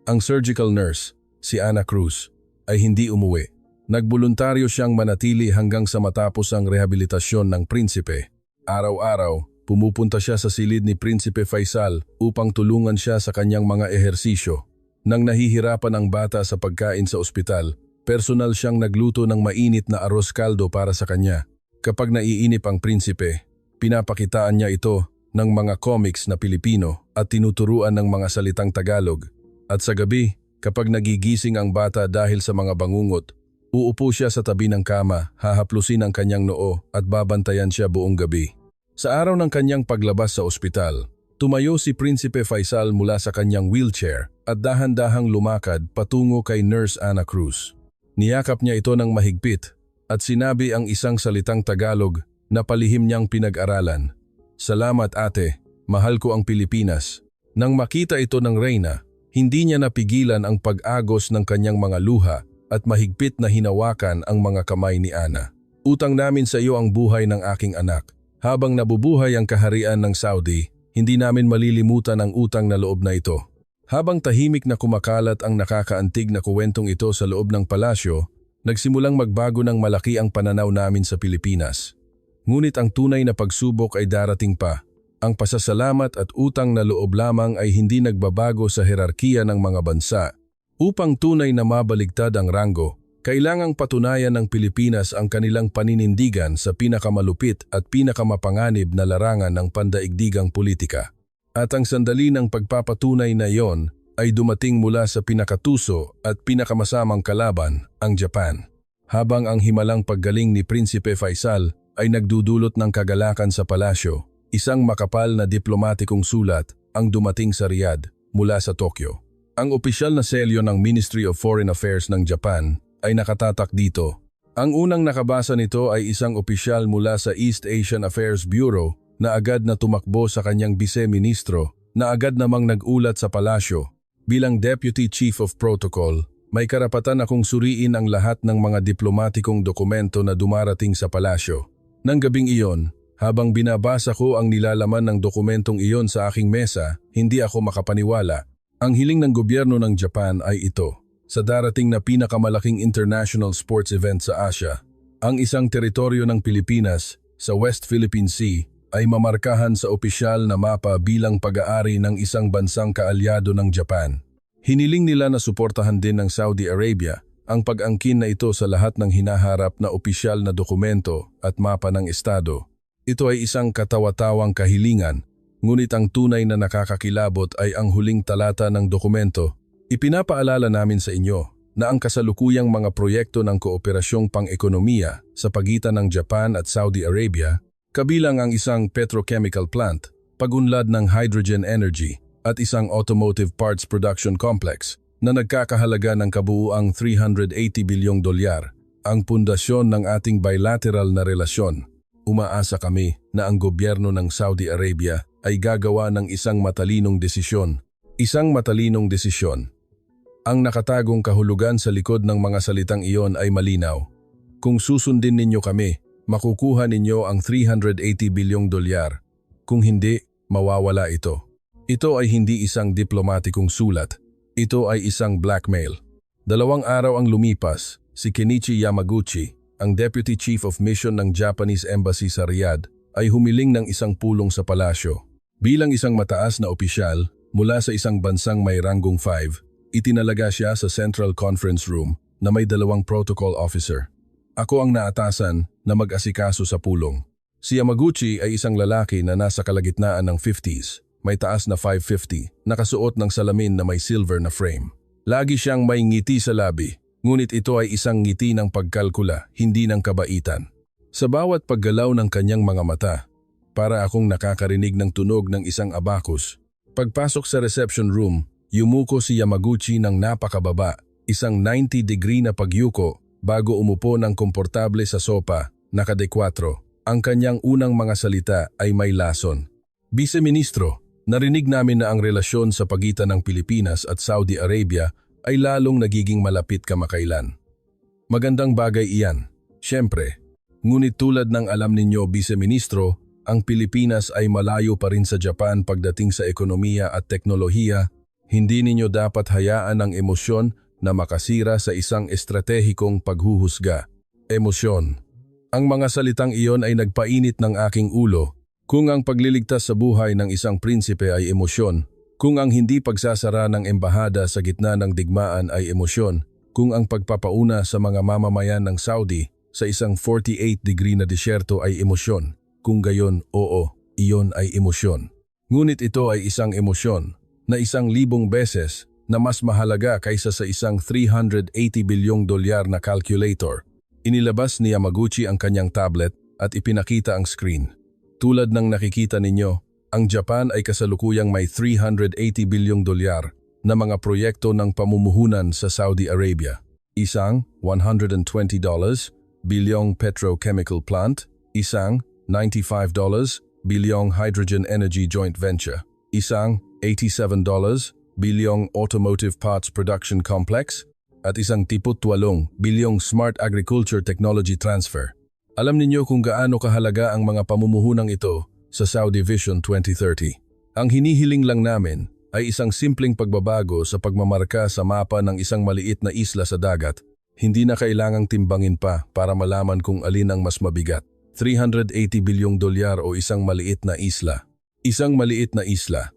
Ang surgical nurse, si Ana Cruz, ay hindi umuwi. Nagboluntaryo siyang manatili hanggang sa matapos ang rehabilitasyon ng prinsipe. Araw-araw, pumupunta siya sa silid ni Prinsipe Faisal upang tulungan siya sa kanyang mga ehersisyo. Nang nahihirapan ang bata sa pagkain sa ospital, personal siyang nagluto ng mainit na arroz caldo para sa kanya. Kapag naiinip ang prinsipe, pinapakitaan niya ito ng mga comics na Pilipino at tinuturuan ng mga salitang Tagalog. At sa gabi, kapag nagigising ang bata dahil sa mga bangungot, uupo siya sa tabi ng kama, hahaplusin ang kanyang noo at babantayan siya buong gabi. Sa araw ng kanyang paglabas sa ospital, tumayo si Prinsipe Faisal mula sa kanyang wheelchair at dahan-dahang lumakad patungo kay Nurse Ana Cruz. Niyakap niya ito ng mahigpit at sinabi ang isang salitang Tagalog na palihim niyang pinag-aralan. "Salamat ate, mahal ko ang Pilipinas." Nang makita ito ng Reyna, hindi niya napigilan ang pag-agos ng kanyang mga luha at mahigpit na hinawakan ang mga kamay ni Ana. "Utang namin sa iyo ang buhay ng aking anak. Habang nabubuhay ang kaharian ng Saudi, hindi namin malilimutan ang utang na loob na ito." Habang tahimik na kumakalat ang nakakaantig na kuwentong ito sa loob ng palasyo, nagsimulang magbago ng malaki ang pananaw namin sa Pilipinas. Ngunit ang tunay na pagsubok ay darating pa. Ang pasasalamat at utang na loob lamang ay hindi nagbabago sa hierarkiya ng mga bansa. Upang tunay na mabaligtad ang ranggo, kailangang patunayan ng Pilipinas ang kanilang paninindigan sa pinakamalupit at pinakamapanganib na larangan ng pandaigdigang politika. At ang sandali ng pagpapatunay na iyon ay dumating mula sa pinakatuso at pinakamasamang kalaban, ang Japan. Habang ang himalang paggaling ni Prinsipe Faisal ay nagdudulot ng kagalakan sa palasyo, isang makapal na diplomatikong sulat ang dumating sa Riyadh mula sa Tokyo. Ang opisyal na selyo ng Ministry of Foreign Affairs ng Japan ay nakatatak dito. Ang unang nakabasa nito ay isang opisyal mula sa East Asian Affairs Bureau na agad na tumakbo sa kanyang bise-ministro na agad namang nag-ulat sa palasyo. "Bilang Deputy Chief of Protocol, may karapatan akong suriin ang lahat ng mga diplomatikong dokumento na dumarating sa palasyo." Nang gabing iyon, habang binabasa ko ang nilalaman ng dokumentong iyon sa aking mesa, hindi ako makapaniwala. Ang hiling ng gobyerno ng Japan ay ito: sa darating na pinakamalaking international sports event sa Asia, ang isang teritoryo ng Pilipinas sa West Philippine Sea ay mamarkahan sa opisyal na mapa bilang pag-aari ng isang bansang kaalyado ng Japan. Hiniling nila na suportahan din ng Saudi Arabia ang pag-angkin na ito sa lahat ng hinaharap na opisyal na dokumento at mapa ng estado. Ito ay isang katawa-tawang kahilingan, ngunit ang tunay na nakakakilabot ay ang huling talata ng dokumento. "Ipinapaalala namin sa inyo na ang kasalukuyang mga proyekto ng kooperasyong pang-ekonomiya sa pagitan ng Japan at Saudi Arabia, kabilang ang isang petrochemical plant, pagunlad ng hydrogen energy at isang automotive parts production complex na nagkakahalaga ng kabuuang $380 bilyong, ang pundasyon ng ating bilateral na relasyon. Umaasa kami na ang gobyerno ng Saudi Arabia ay gagawa ng isang matalinong desisyon. Isang matalinong desisyon. Ang nakatagong kahulugan sa likod ng mga salitang iyon ay malinaw. Kung susundin ninyo kami, makukuha ninyo ang $380 bilyong. Kung hindi, mawawala ito." Ito ay hindi isang diplomatikong sulat. Ito ay isang blackmail. 2 araw ang lumipas, si Kenichi Yamaguchi, ang Deputy Chief of Mission ng Japanese Embassy sa Riyadh, ay humiling ng isang pulong sa palasyo. Bilang isang mataas na opisyal mula sa isang bansang may ranggong 5, itinalaga siya sa Central Conference Room na may 2 protocol officer. Ako ang naatasan na mag-asikaso sa pulong. Si Yamaguchi ay isang lalaki na nasa kalagitnaan ng 50s, may taas na 5'50", nakasuot ng salamin na may silver na frame. Lagi siyang may ngiti sa labi, ngunit ito ay isang ngiti ng pagkalkula, hindi ng kabaitan. Sa bawat paggalaw ng kanyang mga mata, para akong nakakarinig ng tunog ng isang abakus. Pagpasok sa reception room, yumuko si Yamaguchi ng napakababa, isang 90-degree na pagyuko bago umupo ng komportable sa sopa, naka-D4. Ang kanyang unang mga salita ay may lason. "Vice-Ministro, narinig namin na ang relasyon sa pagitan ng Pilipinas at Saudi Arabia ay lalong nagiging malapit kamakailan. Magandang bagay iyan, siyempre. Ngunit tulad ng alam ninyo, Vice-Ministro, ang Pilipinas ay malayo pa rin sa Japan pagdating sa ekonomiya at teknolohiya. Hindi ninyo dapat hayaan ang emosyon na makasira sa isang estratehikong paghuhusga." Emosyon. Ang mga salitang iyon ay nagpainit ng aking ulo. Kung ang pagliligtas sa buhay ng isang prinsipe ay emosyon, kung ang hindi pagsasara ng embahada sa gitna ng digmaan ay emosyon, kung ang pagpapauna sa mga mamamayan ng Saudi sa isang 48-degree na disyerto ay emosyon, kung gayon, oo, iyon ay emosyon. Ngunit ito ay isang emosyon na 1,000 beses na mas mahalaga kaysa sa isang $380 bilyong na calculator. Inilabas ni Yamaguchi ang kanyang tablet at ipinakita ang screen. Tulad ng nakikita ninyo, ang Japan ay kasalukuyang may $380 bilyong na mga proyekto ng pamumuhunan sa Saudi Arabia. Isang $120 bilyong petrochemical plant, isang $95 bilyong hydrogen energy joint venture, isang $87 bilyong automotive parts production complex, at isang $78 bilyong smart agriculture technology transfer. Alam ninyo kung gaano kahalaga ang mga pamumuhunang ito sa Saudi Vision 2030. Ang hinihiling lang namin ay isang simpleng pagbabago sa pagmamarka sa mapa ng isang maliit na isla sa dagat. Hindi na kailangang timbangin pa para malaman kung alin ang mas mabigat. $380 bilyong o isang maliit na isla. Isang maliit na isla.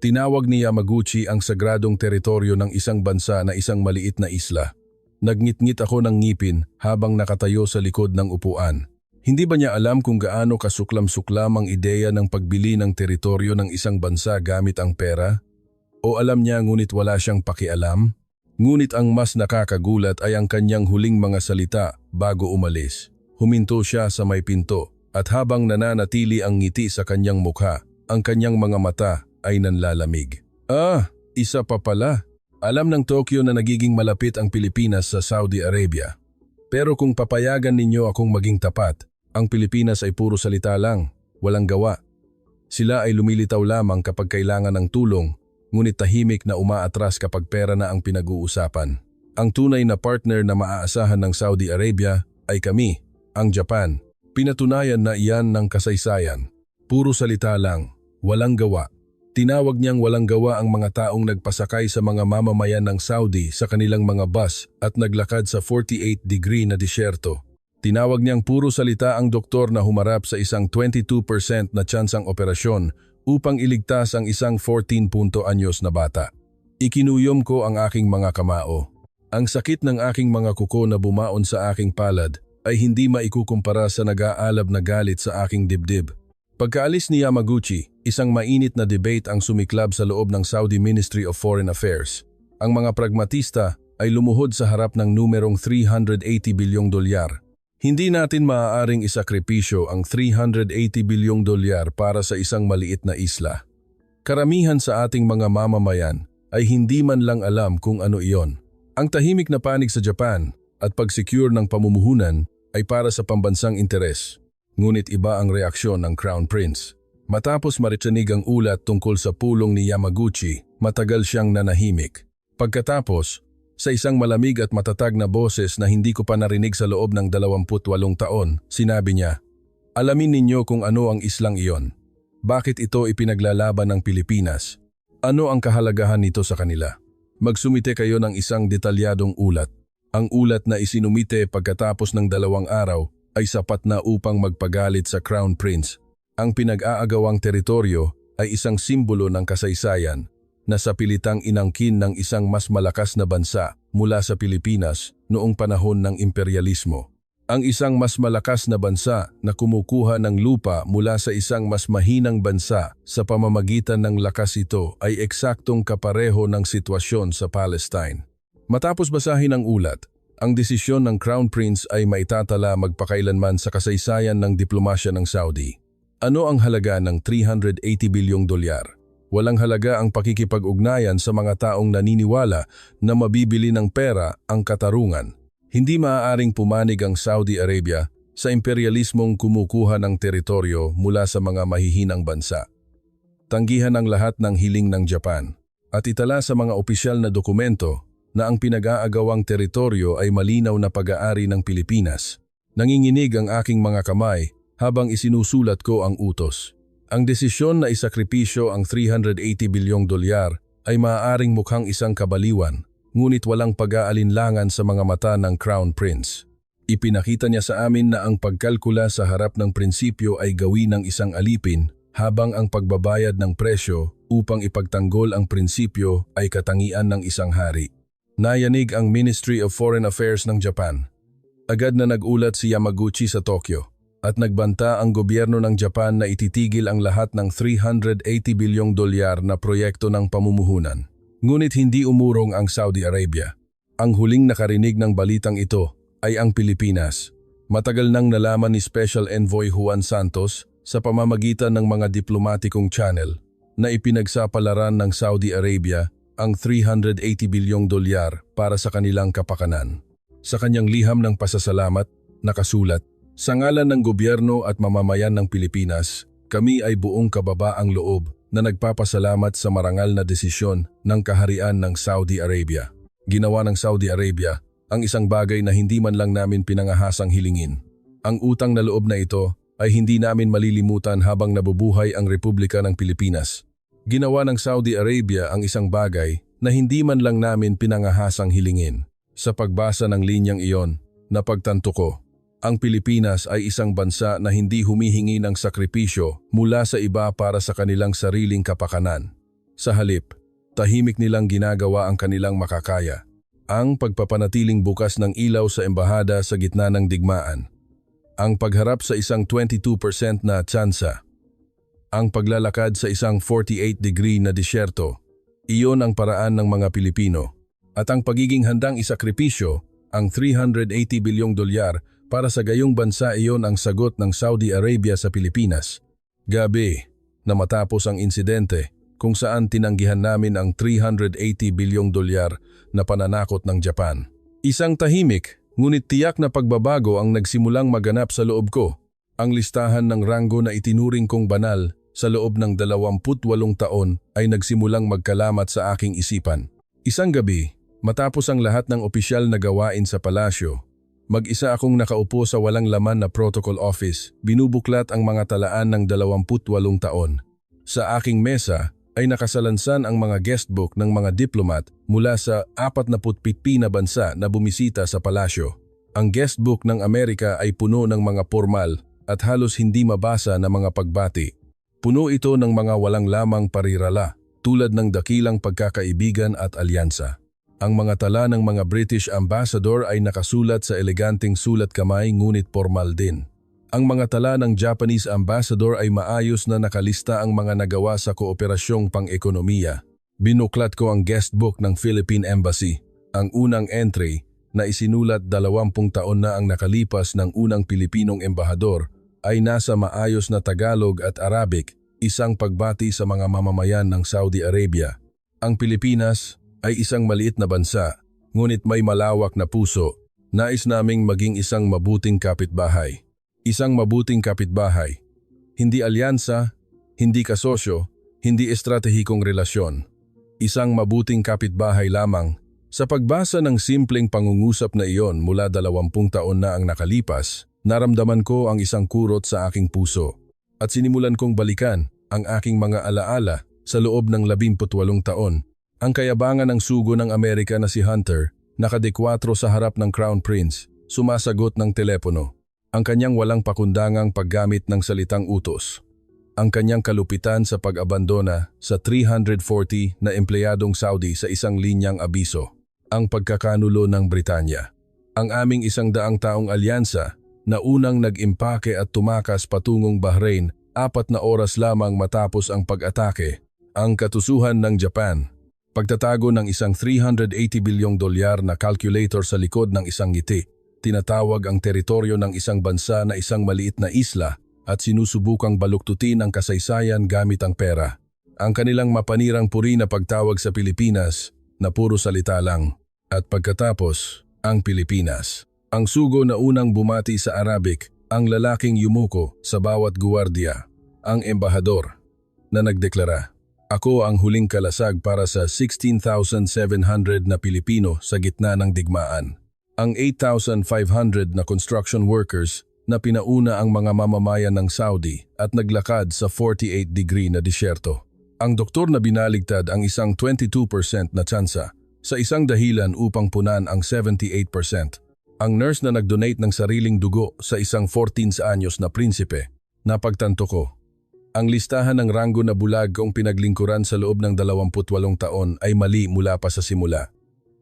Tinawag ni Yamaguchi ang sagradong teritoryo ng isang bansa na isang maliit na isla. Nagngit-ngit ako ng ngipin habang nakatayo sa likod ng upuan. Hindi ba niya alam kung gaano kasuklam-suklam ang ideya ng pagbili ng teritoryo ng isang bansa gamit ang pera? O alam niya ngunit wala siyang pakialam? Ngunit ang mas nakakagulat ay ang kanyang huling mga salita bago umalis. Huminto siya sa may pinto at habang nananatili ang ngiti sa kanyang mukha, ang kanyang mga mata ay nanlalamig. Isa pa pala. Alam ng Tokyo na nagiging malapit ang Pilipinas sa Saudi Arabia. Pero kung papayagan ninyo akong maging tapat, ang Pilipinas ay puro salita lang, walang gawa. Sila ay lumilitaw lamang kapag kailangan ng tulong, ngunit tahimik na umaatras kapag pera na ang pinag-uusapan. Ang tunay na partner na maaasahan ng Saudi Arabia ay kami, ang Japan. Pinatunayan na iyan ng kasaysayan. Puro salita lang, walang gawa. Tinawag niyang walang gawa ang mga taong nagpasakay sa mga mamamayan ng Saudi sa kanilang mga bus at naglakad sa 48-degree na disyerto. Tinawag niyang puro salita ang doktor na humarap sa isang 22% na tsansang operasyon upang iligtas ang isang 14-anyos na bata. Ikinuyom ko ang aking mga kamao. Ang sakit ng aking mga kuko na bumaon sa aking palad ay hindi maikukumpara sa nag-aalab na galit sa aking dibdib. Pagkaalis ni Yamaguchi, isang mainit na debate ang sumiklab sa loob ng Saudi Ministry of Foreign Affairs. Ang mga pragmatista ay lumuhod sa harap ng numerong $380 bilyong. Hindi natin maaaring isakripisyo ang $380 bilyong para sa isang maliit na isla. Karamihan sa ating mga mamamayan ay hindi man lang alam kung ano iyon. Ang tahimik na panig sa Japan at pag-secure ng pamumuhunan ay para sa pambansang interes. Ngunit iba ang reaksyon ng Crown Prince. Matapos maritinig ang ulat tungkol sa pulong ni Yamaguchi, matagal siyang nanahimik. Pagkatapos, sa isang malamig at matatag na boses na hindi ko pa narinig sa loob ng 28 taon, sinabi niya, "Alamin ninyo kung ano ang islang iyon. Bakit ito ipinaglalaban ng Pilipinas? Ano ang kahalagahan nito sa kanila? Magsumite kayo ng isang detalyadong ulat. Ang ulat na isinumite pagkatapos ng 2 araw ay sapat na upang magpagalit sa Crown Prince. Ang pinag-aagawang teritoryo ay isang simbolo ng kasaysayan na sa pilitang inangkin ng isang mas malakas na bansa mula sa Pilipinas noong panahon ng imperialismo. Ang isang mas malakas na bansa na kumukuha ng lupa mula sa isang mas mahinang bansa sa pamamagitan ng lakas ito ay eksaktong kapareho ng sitwasyon sa Palestine. Matapos basahin ang ulat, ang desisyon ng Crown Prince ay maitatala magpakailanman sa kasaysayan ng diplomasya ng Saudi. Ano ang halaga ng $380 bilyong? Walang halaga ang pakikipag-ugnayan sa mga taong naniniwala na mabibili ng pera ang katarungan. Hindi maaaring pumanig ang Saudi Arabia sa imperialismong kumukuha ng teritoryo mula sa mga mahihinang bansa. Tanggihan ang lahat ng hiling ng Japan at itala sa mga opisyal na dokumento na ang pinag-aagawang teritoryo ay malinaw na pag-aari ng Pilipinas. Nanginginig ang aking mga kamay habang isinusulat ko ang utos. Ang desisyon na isakripisyo ang $380 bilyong ay maaaring mukhang isang kabaliwan, ngunit walang pag-aalinlangan sa mga mata ng Crown Prince. Ipinakita niya sa amin na ang pagkalkula sa harap ng prinsipyo ay gawin ng isang alipin, habang ang pagbabayad ng presyo upang ipagtanggol ang prinsipyo ay katangian ng isang hari. Nayanig ang Ministry of Foreign Affairs ng Japan. Agad na nag-ulat si Yamaguchi sa Tokyo at nagbanta ang gobyerno ng Japan na ititigil ang lahat ng $380 bilyong na proyekto ng pamumuhunan. Ngunit hindi umurong ang Saudi Arabia. Ang huling nakarinig ng balitang ito ay ang Pilipinas. Matagal nang nalaman ni Special Envoy Juan Santos sa pamamagitan ng mga diplomatikong channel na ipinagsapalaran ng Saudi Arabia ang $380 bilyong para sa kanilang kapakanan. Sa kanyang liham ng pasasalamat, nakasulat, "Sa ngalan ng gobyerno at mamamayan ng Pilipinas, kami ay buong kababaang loob na nagpapasalamat sa marangal na desisyon ng kaharian ng Saudi Arabia. Ginawa ng Saudi Arabia ang isang bagay na hindi man lang namin pinangahasang hilingin. Ang utang na loob na ito ay hindi namin malilimutan habang nabubuhay ang Republika ng Pilipinas. Ginawa ng Saudi Arabia ang isang bagay na hindi man lang namin pinangahasang hilingin." Sa pagbasa ng linyang iyon, napagtanto ko, ang Pilipinas ay isang bansa na hindi humihingi ng sakripisyo mula sa iba para sa kanilang sariling kapakanan. Sa halip, tahimik nilang ginagawa ang kanilang makakaya. Ang pagpapanatiling bukas ng ilaw sa embahada sa gitna ng digmaan. Ang pagharap sa isang 22% na tsansa. Ang paglalakad sa isang 48-degree na disyerto. Iyon ang paraan ng mga Pilipino. At ang pagiging handang isakripisyo, ang $380 bilyong para sa gayong bansa, iyon ang sagot ng Saudi Arabia sa Pilipinas. Gabi na matapos ang insidente kung saan tinanggihan namin ang $380 bilyong na pananakot ng Japan. Isang tahimik, ngunit tiyak na pagbabago ang nagsimulang maganap sa loob ko. Ang listahan ng ranggo na itinuring kong banal sa loob ng 28 taon ay nagsimulang magkalamat sa aking isipan. Isang gabi, matapos ang lahat ng opisyal na gawain sa palasyo, mag-isa akong nakaupo sa walang laman na protocol office, binubuklat ang mga talaan ng 28 taon. Sa aking mesa ay nakasalansan ang mga guestbook ng mga diplomat mula sa 47 na bansa na bumisita sa palasyo. Ang guestbook ng Amerika ay puno ng mga formal at halos hindi mabasa na mga pagbati. Puno ito ng mga walang lamang parirala, tulad ng dakilang pagkakaibigan at alyansa. Ang mga tala ng mga British ambassador ay nakasulat sa eleganteng sulat kamay ngunit formal din. Ang mga tala ng Japanese ambassador ay maayos na nakalista ang mga nagawa sa kooperasyong pang-ekonomiya. Binuklat ko ang guestbook ng Philippine Embassy, ang unang entry na isinulat 20 taon na ang nakalipas ng unang Pilipinong embahador ay nasa maayos na Tagalog at Arabic, isang pagbati sa mga mamamayan ng Saudi Arabia. Ang Pilipinas ay isang maliit na bansa, ngunit may malawak na puso. Nais naming maging isang mabuting kapitbahay. Isang mabuting kapitbahay. Hindi alyansa, hindi kasosyo, hindi estratehikong relasyon. Isang mabuting kapitbahay lamang. Sa pagbasa ng simpleng pangungusap na iyon mula 20 taon na ang nakalipas, naramdaman ko ang isang kurot sa aking puso. At sinimulan kong balikan ang aking mga alaala sa loob ng 18 taon. Ang kayabangan ng sugo ng Amerika na si Hunter, nakadekwatro sa harap ng Crown Prince, sumasagot ng telepono. Ang kanyang walang pakundangang paggamit ng salitang utos. Ang kanyang kalupitan sa pag-abandona sa 340 na empleyadong Saudi sa isang linyang abiso. Ang pagkakanulo ng Britanya. Ang aming 100 taong alyansa na unang nag-impake at tumakas patungong Bahrain 4 na oras lamang matapos ang pag-atake. Ang katusuhan ng Japan. Pagtatago ng isang $380 bilyong na calculator sa likod ng isang ngiti, tinatawag ang teritoryo ng isang bansa na isang maliit na isla at sinusubukang baluktutin ang kasaysayan gamit ang pera. Ang kanilang mapanirang puri na pagtawag sa Pilipinas na puro salita lang. At pagkatapos, ang Pilipinas. Ang sugo na unang bumati sa Arabic, ang lalaking yumuko sa bawat guwardiya, ang embahador na nagdeklara. Ako ang huling kalasag para sa 16,700 na Pilipino sa gitna ng digmaan. Ang 8,500 na construction workers na pinauna ang mga mamamayan ng Saudi at naglakad sa 48-degree na disyerto. Ang doktor na binaligtad ang isang 22% na tsansa sa isang dahilan upang punan ang 78%. Ang nurse na nag-donate ng sariling dugo sa isang 14 anyos na prinsipe. Napagtanto ko. Ang listahan ng ranggo na bulag kong pinaglingkuran sa loob ng 28 taon ay mali mula pa sa simula.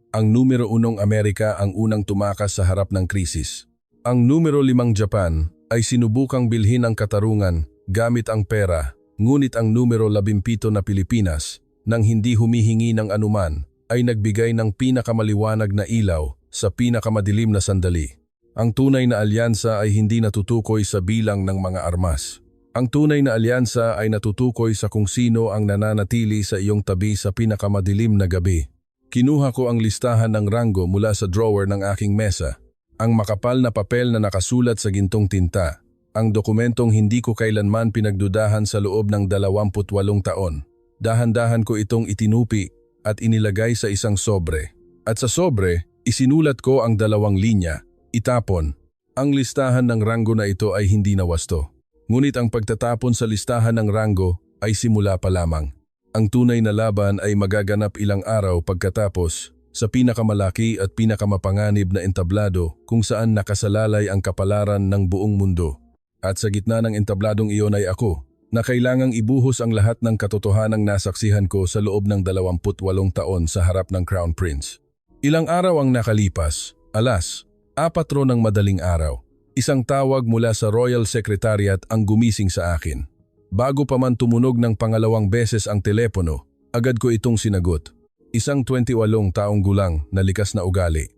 Ang numero 1 Amerika ang unang tumakas sa harap ng krisis. Ang numero 5 Japan ay sinubukang bilhin ang katarungan gamit ang pera, ngunit ang numero 17 na Pilipinas, nang hindi humihingi ng anuman, ay nagbigay ng pinakamaliwanag na ilaw sa pinakamadilim na sandali. Ang tunay na alyansa ay hindi natutukoy sa bilang ng mga armas. Ang tunay na alyansa ay natutukoy sa kung sino ang nananatili sa iyong tabi sa pinakamadilim na gabi. Kinuha ko ang listahan ng ranggo mula sa drawer ng aking mesa. Ang makapal na papel na nakasulat sa gintong tinta. Ang dokumentong hindi ko kailanman pinagdudahan sa loob ng 28 taon. Dahan-dahan ko itong itinupi at inilagay sa isang sobre. At sa sobre, isinulat ko ang 2 linya, itapon. Ang listahan ng ranggo na ito ay hindi nawasto. Ngunit ang pagtatapon sa listahan ng ranggo ay simula pa lamang. Ang tunay na laban ay magaganap ilang araw pagkatapos sa pinakamalaki at pinakamapanganib na entablado kung saan nakasalalay ang kapalaran ng buong mundo. At sa gitna ng entabladong iyon ay ako, na kailangang ibuhos ang lahat ng katotohanang nasaksihan ko sa loob ng 28 taon sa harap ng Crown Prince. Ilang araw ang nakalipas, 4:00 ng madaling araw. Isang tawag mula sa Royal Secretariat ang gumising sa akin. Bago pa man tumunog ng pangalawang beses ang telepono, agad ko itong sinagot. Isang 28 taong gulang na likas na ugali.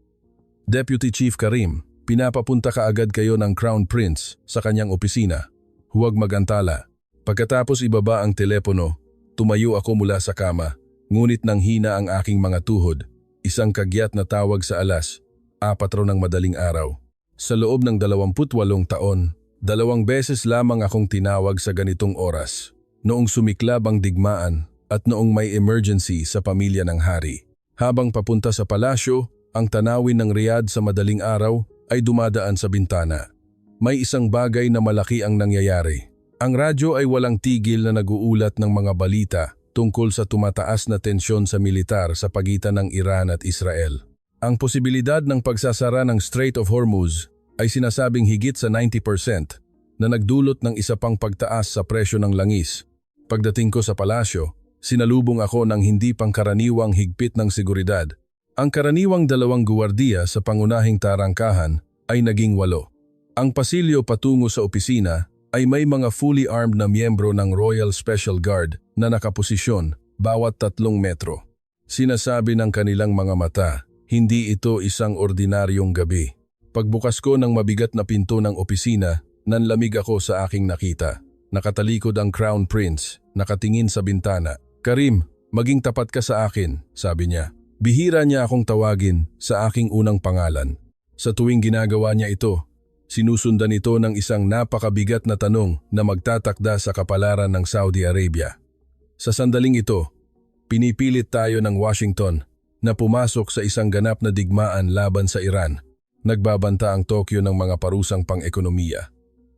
Deputy Chief Karim, pinapapunta ka agad kayo ng Crown Prince sa kanyang opisina. Huwag magantala. Pagkatapos ibaba ang telepono, tumayo ako mula sa kama, ngunit nang hina ang aking mga tuhod. Isang kagyat na tawag sa 4:00 ng madaling araw. Sa loob ng 28 taon, 2 beses lamang akong tinawag sa ganitong oras. Noong sumiklab ang digmaan at noong may emergency sa pamilya ng hari. Habang papunta sa palasyo, ang tanawin ng Riyadh sa madaling araw ay dumadaan sa bintana. May isang bagay na malaki ang nangyayari. Ang radyo ay walang tigil na nag-uulat ng mga balita tungkol sa tumataas na tensyon sa militar sa pagitan ng Iran at Israel. Ang posibilidad ng pagsasara ng Strait of Hormuz ay sinasabing higit sa 90% na nagdulot ng isa pang pagtaas sa presyo ng langis. Pagdating ko sa palasyo, sinalubong ako ng hindi pangkaraniwang higpit ng seguridad. Ang karaniwang 2 guwardiya sa pangunahing tarangkahan ay naging 8. Ang pasilyo patungo sa opisina ay may mga fully armed na miyembro ng Royal Special Guard na nakaposisyon bawat 3 metro. Sinasabi ng kanilang mga mata, hindi ito isang ordinaryong gabi. Pagbukas ko ng mabigat na pinto ng opisina, nanlamig ako sa aking nakita. Nakatalikod ang Crown Prince, nakatingin sa bintana. Karim, maging tapat ka sa akin, sabi niya. Bihira niya akong tawagin sa aking unang pangalan. Sa tuwing ginagawa niya ito, sinusundan ito ng isang napakabigat na tanong na magtatakda sa kapalaran ng Saudi Arabia. Sa sandaling ito, pinipilit tayo ng Washington na pumasok sa isang ganap na digmaan laban sa Iran. Nagbabanta ang Tokyo ng mga parusang pang-ekonomiya.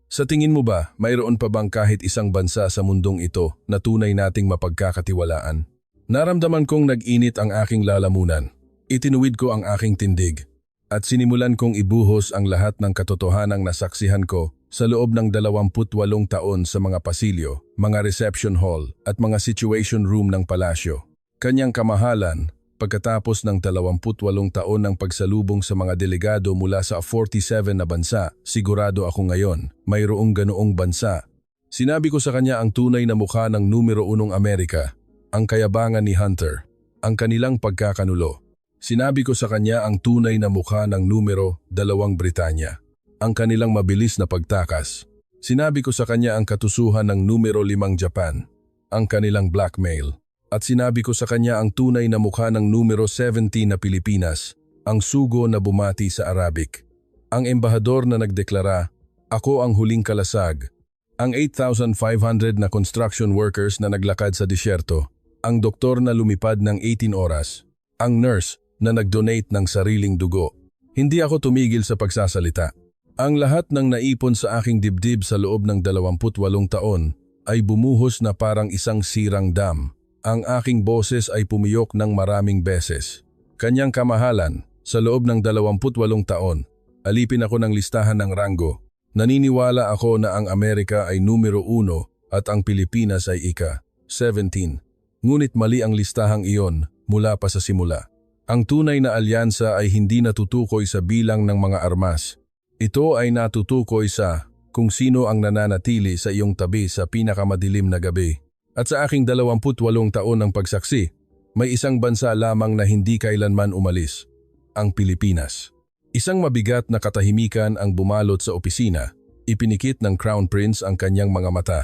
Sa tingin mo ba, mayroon pa bang kahit isang bansa sa mundong ito na tunay nating mapagkakatiwalaan? Naramdaman kong nag-init ang aking lalamunan. Itinuwid ko ang aking tindig at sinimulan kong ibuhos ang lahat ng katotohanang nasaksihan ko sa loob ng 28 taon sa mga pasilyo, mga reception hall at mga situation room ng palasyo. Kanyang kamahalan, pagkatapos ng 28 taon ng pagsalubong sa mga delegado mula sa 47 na bansa, sigurado ako ngayon, mayroong ganoong bansa. Sinabi ko sa kanya ang tunay na mukha ng numero 1 Amerika, ang kayabangan ni Hunter, ang kanilang pagkakanulo. Sinabi ko sa kanya ang tunay na mukha ng numero 2 Britanya, ang kanilang mabilis na pagtakas. Sinabi ko sa kanya ang katusuhan ng numero 5 Japan, ang kanilang blackmail. At sinabi ko sa kanya ang tunay na mukha ng numero 70 na Pilipinas, ang sugo na bumati sa Arabic. Ang embahador na nagdeklara, ako ang huling kalasag. Ang 8,500 na construction workers na naglakad sa disyerto. Ang doktor na lumipad ng 18 oras. Ang nurse na nag-donate ng sariling dugo. Hindi ako tumigil sa pagsasalita. Ang lahat ng naipon sa aking dibdib sa loob ng 28 taon ay bumuhos na parang isang sirang dam. Ang aking boses ay pumiyok ng maraming beses. Kanyang kamahalan, sa loob ng 28 taon, alipin ako ng listahan ng ranggo. Naniniwala ako na ang Amerika ay numero 1 at ang Pilipinas ay ika-17. Ngunit mali ang listahang iyon mula pa sa simula. Ang tunay na alyansa ay hindi natutukoy sa bilang ng mga armas. Ito ay natutukoy sa kung sino ang nananatili sa iyong tabi sa pinakamadilim na gabi. At sa aking 28 taon ng pagsaksi, may isang bansa lamang na hindi kailanman umalis, ang Pilipinas. Isang mabigat na katahimikan ang bumalot sa opisina Ipinikit ng Crown Prince ang kanyang mga mata.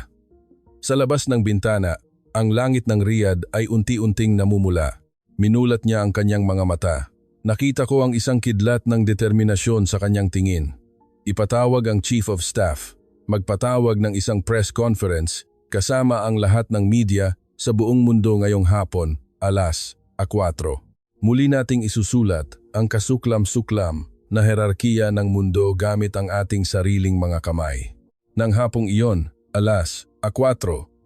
Sa labas ng bintana, ang langit ng Riyadh ay unti-unting namumula. Minulat niya ang kanyang mga mata. Nakita ko ang isang kidlat ng determinasyon sa kanyang tingin. Ipatawag ang Chief of Staff. Magpatawag ng isang press conference kasama ang lahat ng media sa buong mundo ngayong hapon, alas 4. Muli nating isusulat ang kasuklam-suklam na herarkiya ng mundo gamit ang ating sariling mga kamay. Nang hapong iyon, alas 4,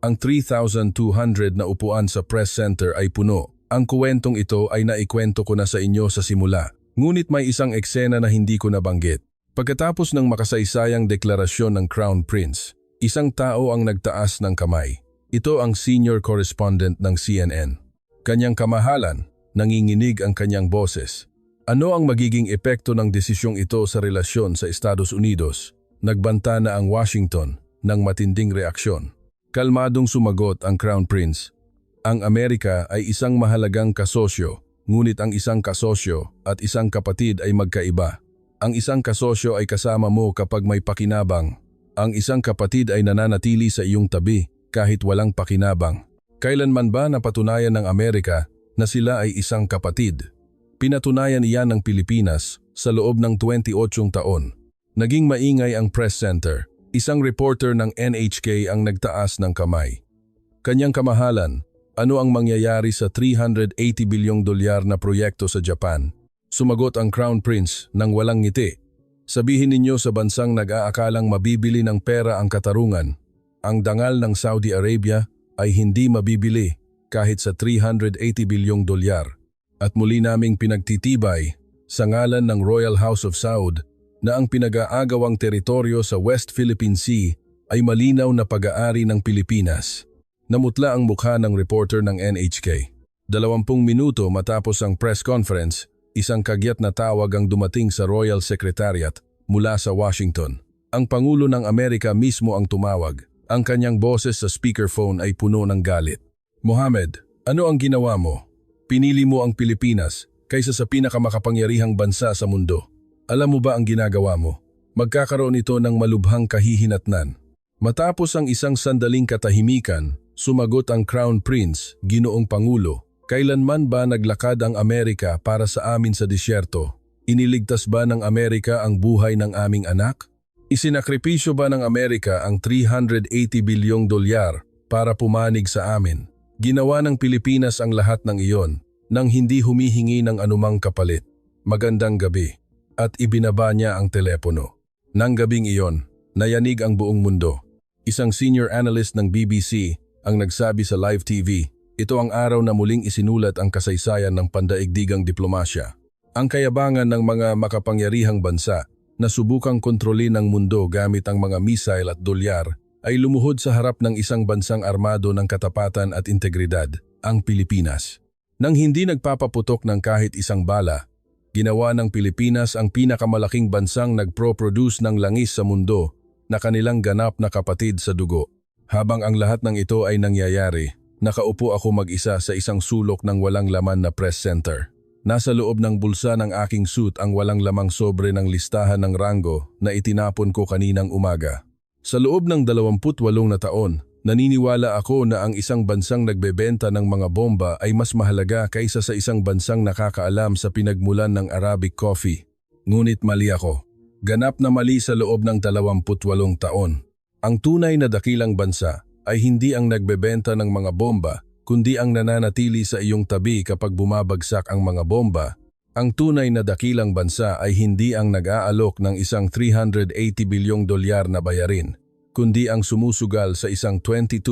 ang 3,200 na upuan sa press center ay puno. Ang kuwentong ito ay naikwento ko na sa inyo sa simula, ngunit may isang eksena na hindi ko nabanggit. Pagkatapos ng makasaysayang deklarasyon ng Crown Prince, isang tao ang nagtaas ng kamay. Ito ang senior correspondent ng CNN. Kanyang kamahalan, nanginginig ang kanyang boses. Ano ang magiging epekto ng desisyong ito sa relasyon sa Estados Unidos? Nagbanta na ang Washington ng matinding reaksyon. Kalmadong sumagot ang Crown Prince. Ang Amerika ay isang mahalagang kasosyo, ngunit ang isang kasosyo at isang kapatid ay magkaiba. Ang isang kasosyo ay kasama mo kapag may pakinabang. Ang isang kapatid ay nananatili sa iyong tabi kahit walang pakinabang. Kailanman ba napatunayan ng Amerika na sila ay isang kapatid? Pinatunayan iyan ng Pilipinas sa loob ng 28 taon. Naging maingay ang press center. Isang reporter ng NHK ang nagtaas ng kamay. Kanyang kamahalan, ano ang mangyayari sa $380 bilyong na proyekto sa Japan? Sumagot ang Crown Prince nang walang ngiti. Sabihin ninyo sa bansang nag-aakalang mabibili ng pera ang katarungan. Ang dangal ng Saudi Arabia ay hindi mabibili kahit sa $380 bilyong. At muli naming pinagtitibay sa ngalan ng Royal House of Saud na ang pinag-aagawang teritoryo sa West Philippine Sea ay malinaw na pag-aari ng Pilipinas. Namutla ang mukha ng reporter ng NHK. 20 minuto matapos ang press conference, isang kagyat na tawag ang dumating sa Royal Secretariat mula sa Washington. Ang Pangulo ng Amerika mismo ang tumawag. Ang kanyang boses sa speakerphone ay puno ng galit. Mohammed, ano ang ginawa mo? Pinili mo ang Pilipinas kaysa sa pinakamakapangyarihang bansa sa mundo. Alam mo ba ang ginagawa mo? Magkakaroon ito ng malubhang kahihinatnan. Matapos ang isang sandaling katahimikan, sumagot ang Crown Prince, Ginoong Pangulo, kailanman ba naglakad ang Amerika para sa amin sa disyerto? Iniligtas ba ng Amerika ang buhay ng aming anak? Isinakripisyo ba ng Amerika ang $380 bilyong para pumanig sa amin? Ginawa ng Pilipinas ang lahat ng iyon nang hindi humihingi ng anumang kapalit. Magandang gabi. At ibinaba niya ang telepono. Nang gabing iyon, nayanig ang buong mundo. Isang senior analyst ng BBC ang nagsabi sa live TV, ito ang araw na muling isinulat ang kasaysayan ng pandaigdigang diplomasya. Ang kayabangan ng mga makapangyarihang bansa na subukang kontrolin ang mundo gamit ang mga missile at dolyar ay lumuhod sa harap ng isang bansang armado ng katapatan at integridad, ang Pilipinas. Nang hindi nagpapaputok ng kahit isang bala, ginawa ng Pilipinas ang pinakamalaking bansang nagpro-produce ng langis sa mundo na kanilang ganap na kapatid sa dugo. Habang ang lahat ng ito ay nangyayari, nakaupo ako mag-isa sa isang sulok ng walang laman na press center. Nasa loob ng bulsa ng aking suit ang walang lamang sobre ng listahan ng ranggo na itinapon ko kaninang umaga. Sa loob ng 28 na taon, naniniwala ako na ang isang bansang nagbebenta ng mga bomba ay mas mahalaga kaysa sa isang bansang nakakaalam sa pinagmulan ng Arabic coffee. Ngunit mali ako. Ganap na mali sa loob ng 28 taon. Ang tunay na dakilang bansa ay hindi ang nagbebenta ng mga bomba, kundi ang nananatili sa iyong tabi kapag bumabagsak ang mga bomba. Ang tunay na dakilang bansa ay hindi ang nag-aalok ng isang $380 bilyong na bayarin, kundi ang sumusugal sa isang 22%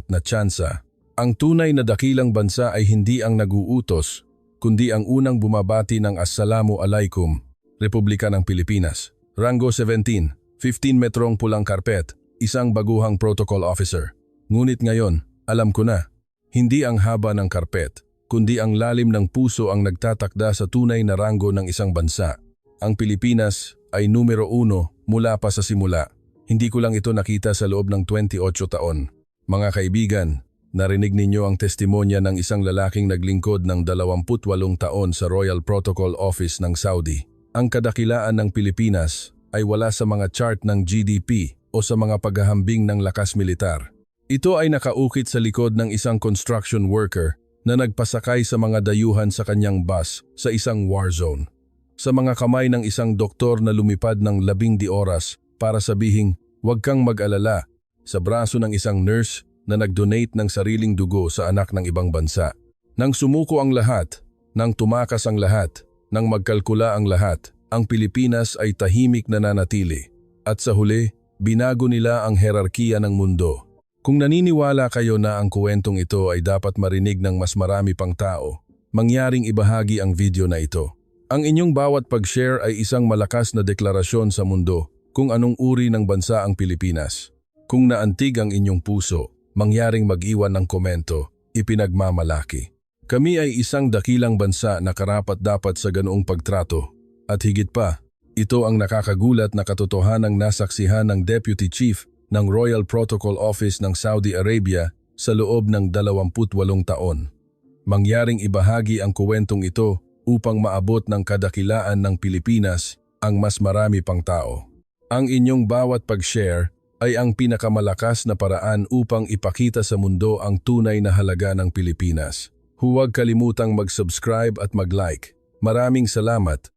na tsansa. Ang tunay na dakilang bansa ay hindi ang nag-uutos, kundi ang unang bumabati ng Assalamu Alaikum, Republika ng Pilipinas. Rango 17, 15 metrong pulang karpet, isang baguhang protocol officer. Ngunit ngayon, alam ko na, hindi ang haba ng karpet, kundi ang lalim ng puso ang nagtatakda sa tunay na ranggo ng isang bansa. Ang Pilipinas ay numero 1 mula pa sa simula. Hindi ko lang ito nakita sa loob ng 28 taon. Mga kaibigan, narinig ninyo ang testimonya ng isang lalaking naglingkod ng 28 taon sa Royal Protocol Office ng Saudi. Ang kadakilaan ng Pilipinas ay wala sa mga chart ng GDP o sa mga paghahambing ng lakas militar. Ito ay nakaukit sa likod ng isang construction worker na nagpasakay sa mga dayuhan sa kanyang bus sa isang war zone. Sa mga kamay ng isang doktor na lumipad ng 12 oras para sabihing, "Huwag kang mag-alala," sa braso ng isang nurse na nag-donate ng sariling dugo sa anak ng ibang bansa. Nang sumuko ang lahat, nang tumakas ang lahat, nang magkalkula ang lahat, ang Pilipinas ay tahimik na nanatili. At sa huli, binago nila ang herarkiya ng mundo. Kung naniniwala kayo na ang kuwentong ito ay dapat marinig ng mas marami pang tao, mangyaring ibahagi ang video na ito. Ang inyong bawat pag-share ay isang malakas na deklarasyon sa mundo kung anong uri ng bansa ang Pilipinas. Kung naantig ang inyong puso, mangyaring mag-iwan ng komento, ipinagmamalaki. Kami ay isang dakilang bansa na karapat-dapat sa ganoong pagtrato. At higit pa, ito ang nakakagulat na katotohanang nasaksihan ng Deputy Chief ng Royal Protocol Office ng Saudi Arabia sa loob ng 28 taon. Mangyaring ibahagi ang kuwentong ito upang maabot ng kadakilaan ng Pilipinas ang mas marami pang tao. Ang inyong bawat pag-share ay ang pinakamalakas na paraan upang ipakita sa mundo ang tunay na halaga ng Pilipinas. Huwag kalimutang mag-subscribe at mag-like. Maraming salamat.